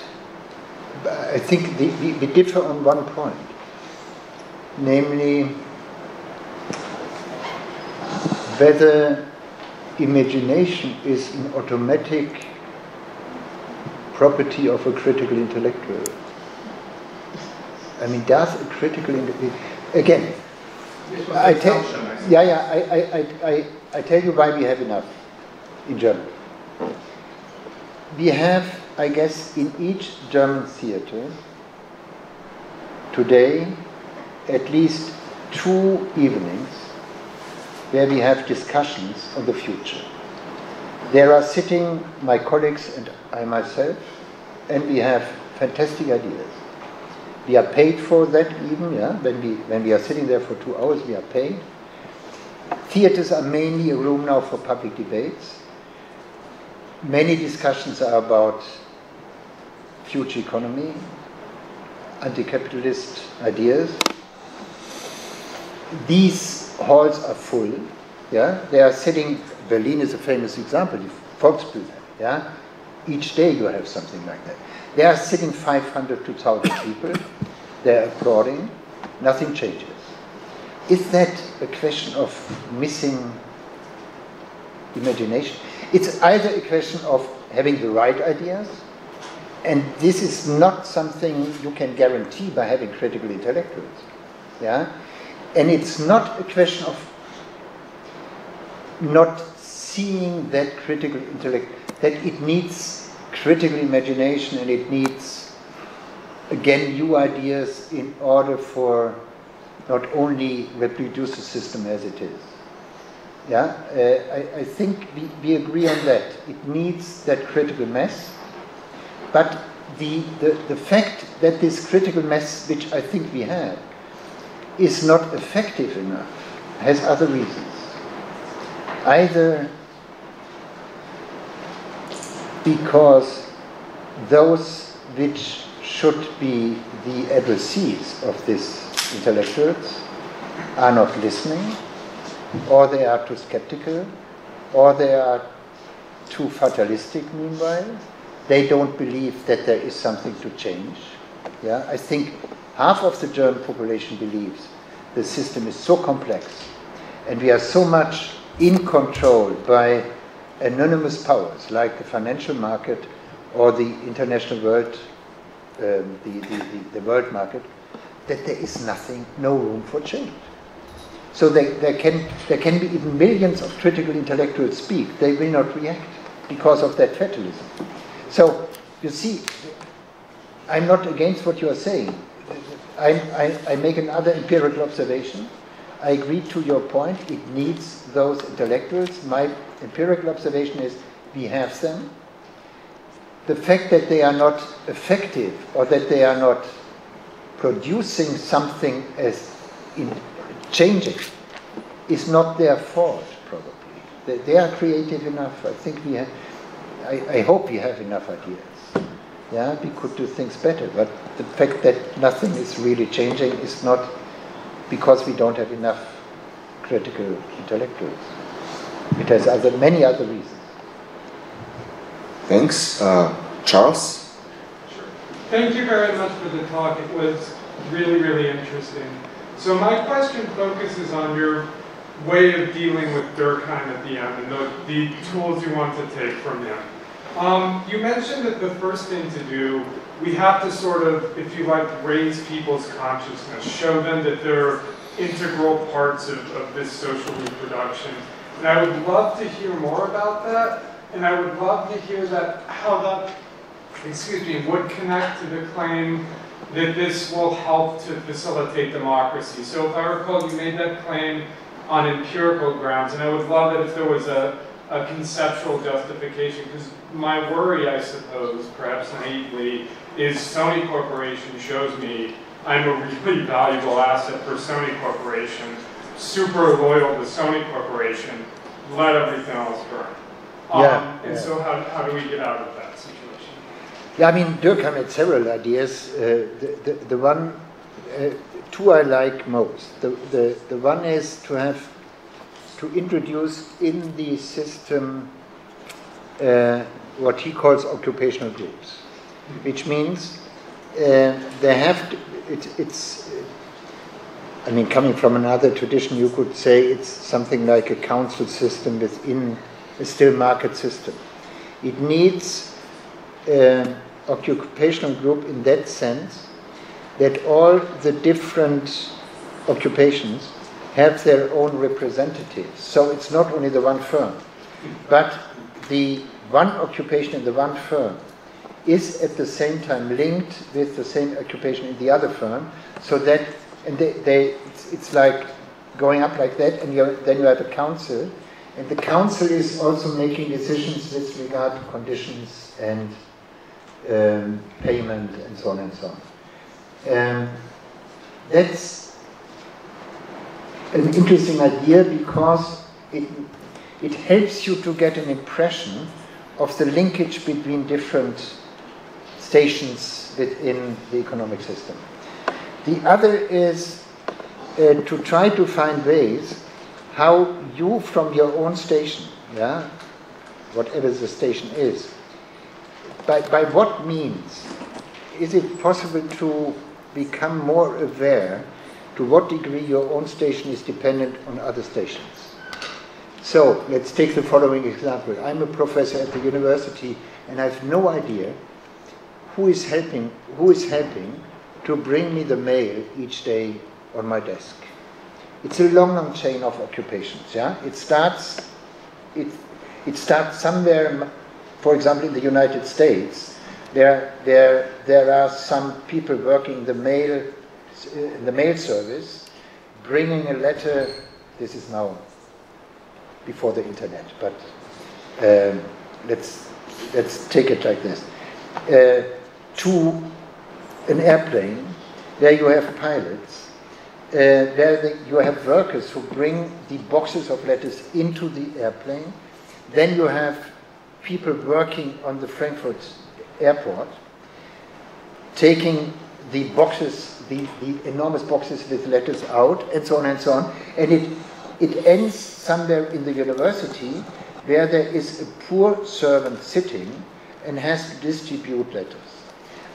I think we differ on one point, namely whether imagination is an automatic property of a critical intellectual. I mean, does a critical again? I tell you why we have enough in Germany. We have, I guess, in each German theater today at least 2 evenings where we have discussions on the future. There are sitting my colleagues and I myself, and we have fantastic ideas. We are paid for that even, yeah. When we are sitting there for 2 hours, we are paid. Theaters are mainly a room now for public debates. Many discussions are about future economy, anti-capitalist ideas. These halls are full. Yeah, they are sitting. Berlin is a famous example. The Volksbühne. Yeah, each day you have something like that. They are sitting 500 to 1,000 people. They are applauding. Nothing changes. Is that a question of missing imagination? It's either a question of having the right ideas, and this is not something you can guarantee by having critical intellectuals. Yeah, and it's not a question of not seeing that critical intellect, that it needs critical imagination and it needs, again, new ideas in order for not only reproduce the system as it is. Yeah, I think we agree on that. It needs that critical mass, but the fact that this critical mass, which I think we have, is not effective enough, has other reasons. Either because those which should be the addressees of these intellectuals are not listening, or they are too skeptical, or they are too fatalistic meanwhile. They don't believe that there is something to change. Yeah, I think half of the German population believes the system is so complex and we are so much in control by anonymous powers like the financial market or the international world, the world market, that there is no room for change. So there can be even millions of critical intellectuals speak. They will not react because of that fatalism. So you see, I'm not against what you are saying. I make another empirical observation. I agree to your point. It needs those intellectuals. My empirical observation is we have them. The fact that they are not effective or that they are not producing something as in changing is not their fault, probably. They are creative enough. I think we have, I hope we have enough ideas. Yeah, we could do things better, but the fact that nothing is really changing is not because we don't have enough critical intellectuals. It has many other reasons. Thanks. Charles? Sure. Thank you very much for the talk. It was really, really interesting. So my question focuses on your way of dealing with Durkheim at the end and the tools you want to take from him. You mentioned that the first thing to do, we have to sort of, if you like, raise people's consciousness, show them that they're integral parts of this social reproduction. And I would love to hear more about that, and I would love to hear how that, would connect to the claim that this will help to facilitate democracy. So if I recall, you made that claim on empirical grounds, and I would love it if there was a conceptual justification, because my worry, I suppose, perhaps naively, is Sony Corporation shows me I'm a really valuable asset for Sony Corporation, super loyal to Sony Corporation, let everything else burn. So how do we get out of that situation? Yeah, I mean, Durkheim had several ideas. The one, two I like most. The one is to introduce in the system what he calls occupational groups, which means they have to, I mean, coming from another tradition, you could say it's something like a council system within a still market system. It needs an occupational group in that sense that all the different occupations have their own representatives. So it's not only the one firm, but the one occupation in the one firm is at the same time linked with the same occupation in the other firm, so that, and it's like going up like that, and then you have a council, and the council is also making decisions with regard to conditions and payment and so on and so on. That's an interesting idea because it helps you to get an impression of the linkage between different stations within the economic system. The other is to try to find ways how you, from your own station, yeah, whatever the station is, by what means is it possible to become more aware to what degree your own station is dependent on other stations. So let's take the following example. I'm a professor at the university and I have no idea who is helping to bring me the mail each day on my desk. It's a long chain of occupations. Yeah, it starts somewhere. For example, in the United States, there are some people working in the mail service, bringing a letter. This is now before the internet, but let's take it like this. To an airplane, there you have pilots. There you have workers who bring the boxes of letters into the airplane. Then you have people working on the Frankfurt airport, taking the boxes, the enormous boxes with letters out, and so on and so on. And it ends somewhere in the university, where there is a poor servant sitting and has to distribute letters.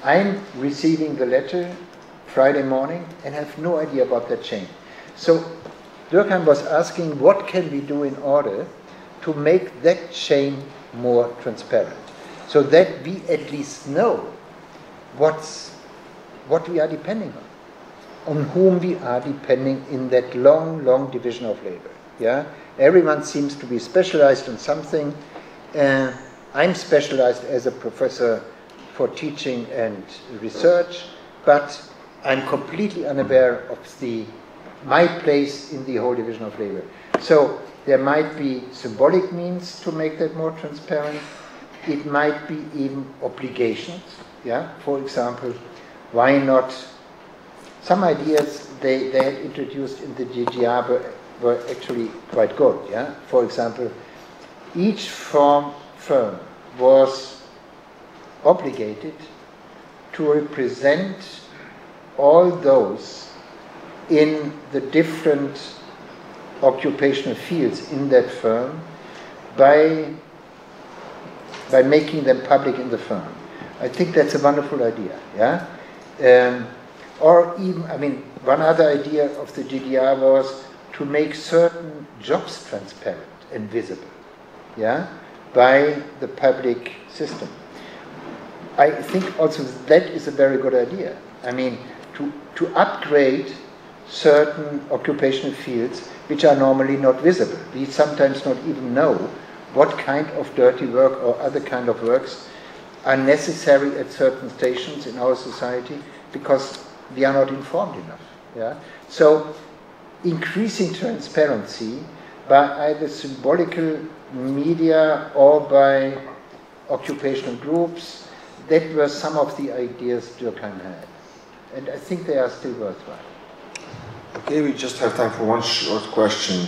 I'm receiving the letter Friday morning and have no idea about that chain. So Durkheim was asking, what can we do in order to make that chain more transparent, so that we at least know what we are depending on whom we are depending in that long, long division of labor. Yeah, everyone seems to be specialized on something. I'm specialized as a professor for teaching and research, but I'm completely unaware of my place in the whole division of labor. So there might be symbolic means to make that more transparent. It might be even obligations. Yeah, for example, why not? Some ideas they had introduced in the GGR were actually quite good. Yeah, for example, each firm was obligated to represent all those in the different occupational fields in that firm by making them public in the firm. I think that's a wonderful idea. Yeah. Or even, I mean, one other idea of the GDR was to make certain jobs transparent and visible, yeah, by the public system. I think also that is a very good idea. I mean, to upgrade certain occupational fields which are normally not visible. We sometimes not even know what kind of dirty work or other kind of works are necessary at certain stations in our society because we are not informed enough. Yeah? So increasing transparency by either symbolical media or by occupational groups, that were some of the ideas Durkheim had. And I think they are still worthwhile. Okay, we just have time for one short question.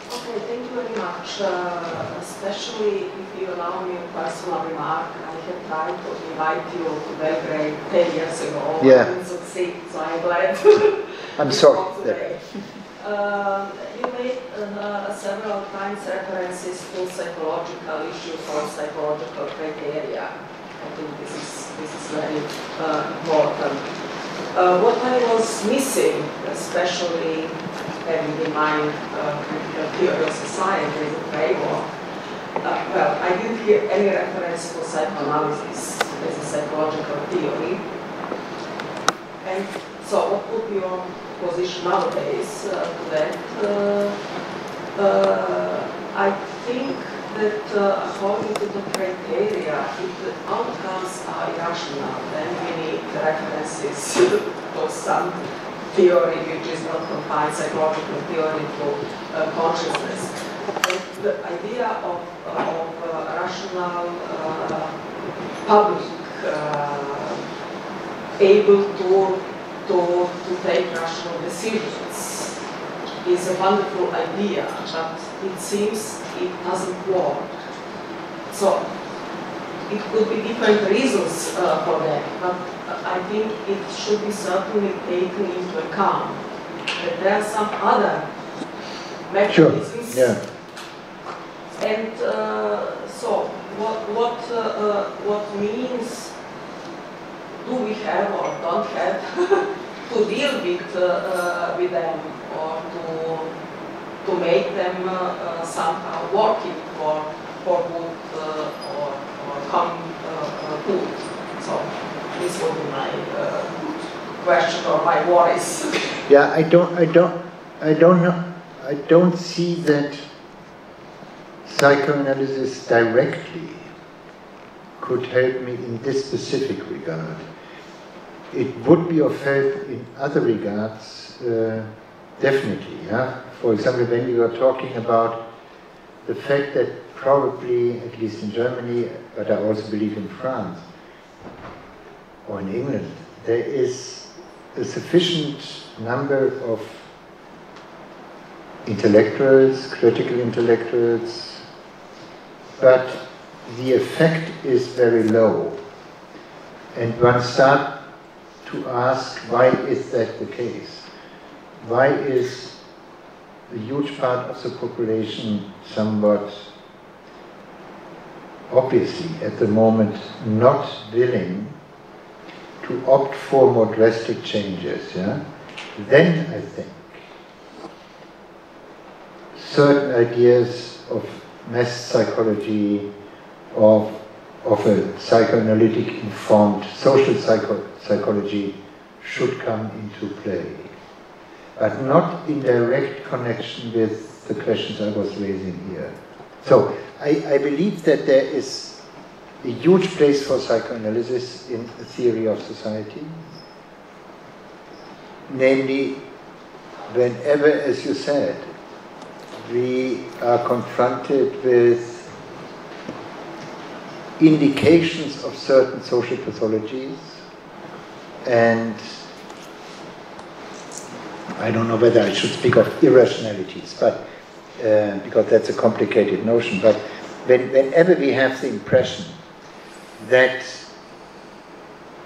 Okay, thank you very much. Especially if you allow me a personal remark, I have tried to invite you to Belgrade 10 years ago. Yeah. I didn't succeed, so I'm glad. I'm sorry. Today. You made several times references to psychological issues or psychological criteria. I think this is very important. What I was missing, especially having in mind critical theory of society as a framework, well, I didn't hear any reference to psychoanalysis as a psychological theory. And so what would be your position nowadays to that? I think that according to the criteria, if the outcomes are irrational, then we need references to some theory which is not confined, psychological theory, to consciousness. And the idea of rational public able to take rational decisions is a wonderful idea, but it seems it doesn't work. So it could be different reasons for that, but I think it should be certainly taken into account that there are some other mechanisms. Sure. Yeah. And so what means do we have or don't have to deal with them, or to make them somehow working for good or common good. So this would be my question or my worries. Yeah, I don't know. I don't see that psychoanalysis directly could help me in this specific regard. It would be of help in other regards, definitely. Yeah? For example, when you are talking about the fact that probably, at least in Germany, but I also believe in France or in England, there is a sufficient number of intellectuals, critical intellectuals, but the effect is very low. And one starts to ask, why is that the case? Why is a huge part of the population somewhat obviously at the moment not willing to opt for more drastic changes, yeah, then I think certain ideas of mass psychology, of a psychoanalytic informed social psychology should come into play, but not in direct connection with the questions I was raising here. So I believe that there is a huge place for psychoanalysis in the theory of society, namely whenever, as you said, we are confronted with indications of certain social pathologies, and I don't know whether I should speak of irrationalities, but because that's a complicated notion, but whenever we have the impression that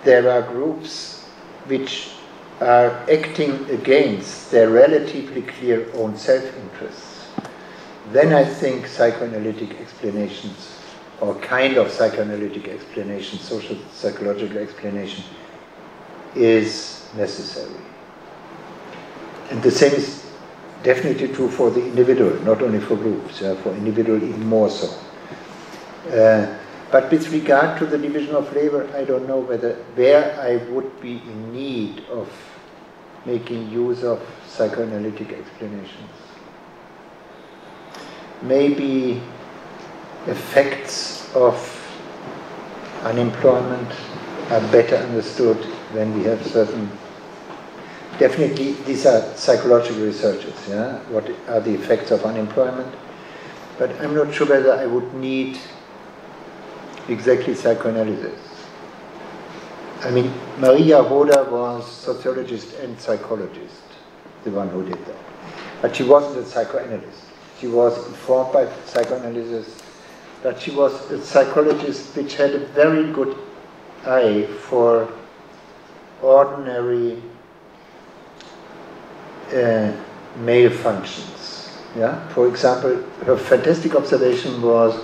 there are groups which are acting against their relatively clear own self-interests, then I think psychoanalytic explanations, or kind of psychoanalytic explanation, social psychological explanation, is necessary. And the same is definitely true for the individual, not only for groups, for individual even more so. But with regard to the division of labor, I don't know where I would be in need of making use of psychoanalytic explanations. Maybe effects of unemployment are better understood when we have certain. Definitely, these are psychological researches, yeah? What are the effects of unemployment? But I'm not sure whether I would need exactly psychoanalysis. I mean, Maria Roda was sociologist and psychologist, the one who did that. But she wasn't a psychoanalyst. She was informed by psychoanalysis, but she was a psychologist which had a very good eye for ordinary male functions. Yeah? For example, her fantastic observation was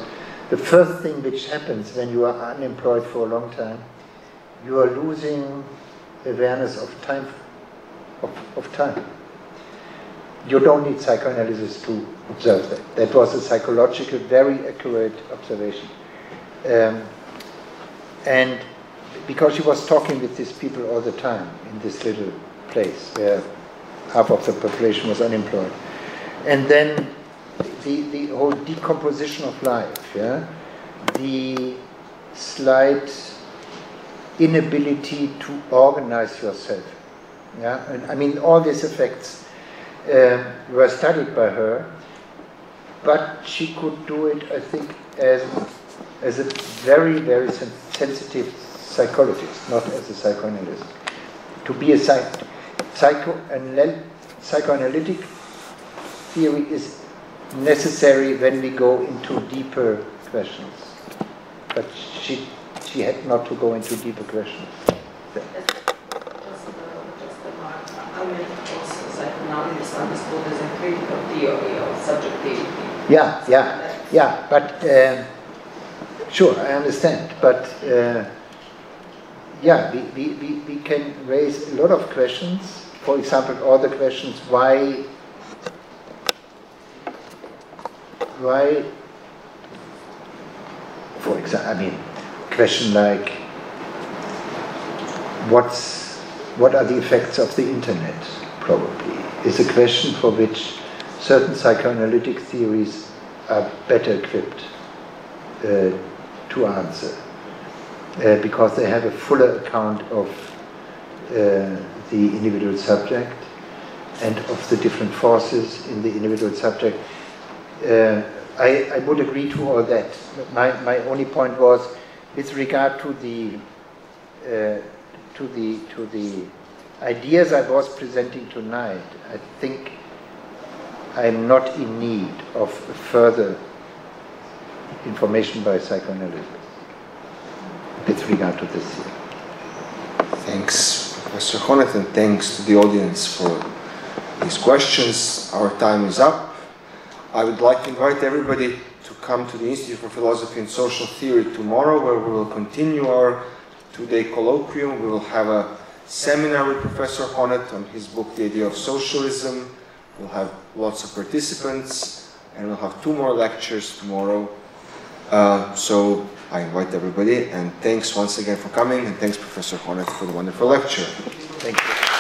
the first thing which happens when you are unemployed for a long time, you are losing awareness of time. Of time. You don't need psychoanalysis to observe that. That was a psychological, very accurate observation. And because she was talking with these people all the time in this little place where half of the population was unemployed. And then the whole decomposition of life, yeah? The slight inability to organize yourself. Yeah? And I mean, all these effects were studied by her, but she could do it, I think, as a very, very sensitive psychologist, not as a psychoanalyst. To be a psychoanalytic theory is necessary when we go into deeper questions. But she had not to go into deeper questions. I mean, also psychoanalysis understood as a critical theory of subjectivity. Yeah, but sure, I understand. But yeah, we can raise a lot of questions. For example, all the questions why, for example, I mean, question like, what are the effects of the internet, probably, is a question for which certain psychoanalytic theories are better equipped to answer, because they have a fuller account of the individual subject and of the different forces in the individual subject. I would agree to all that. My only point was with regard to the ideas I was presenting tonight. I think I'm not in need of further information by psychoanalysis with regard to this here. Thanks, Professor Honneth, and thanks to the audience for his questions. Our time is up. I would like to invite everybody to come to the Institute for Philosophy and Social Theory tomorrow, where we will continue our two-day colloquium. We will have a seminar with Professor Honneth on his book, The Idea of Socialism. We'll have lots of participants, and we'll have 2 more lectures tomorrow. So I invite everybody, and thanks once again for coming, and thanks Professor Honneth for the wonderful lecture. Thank you.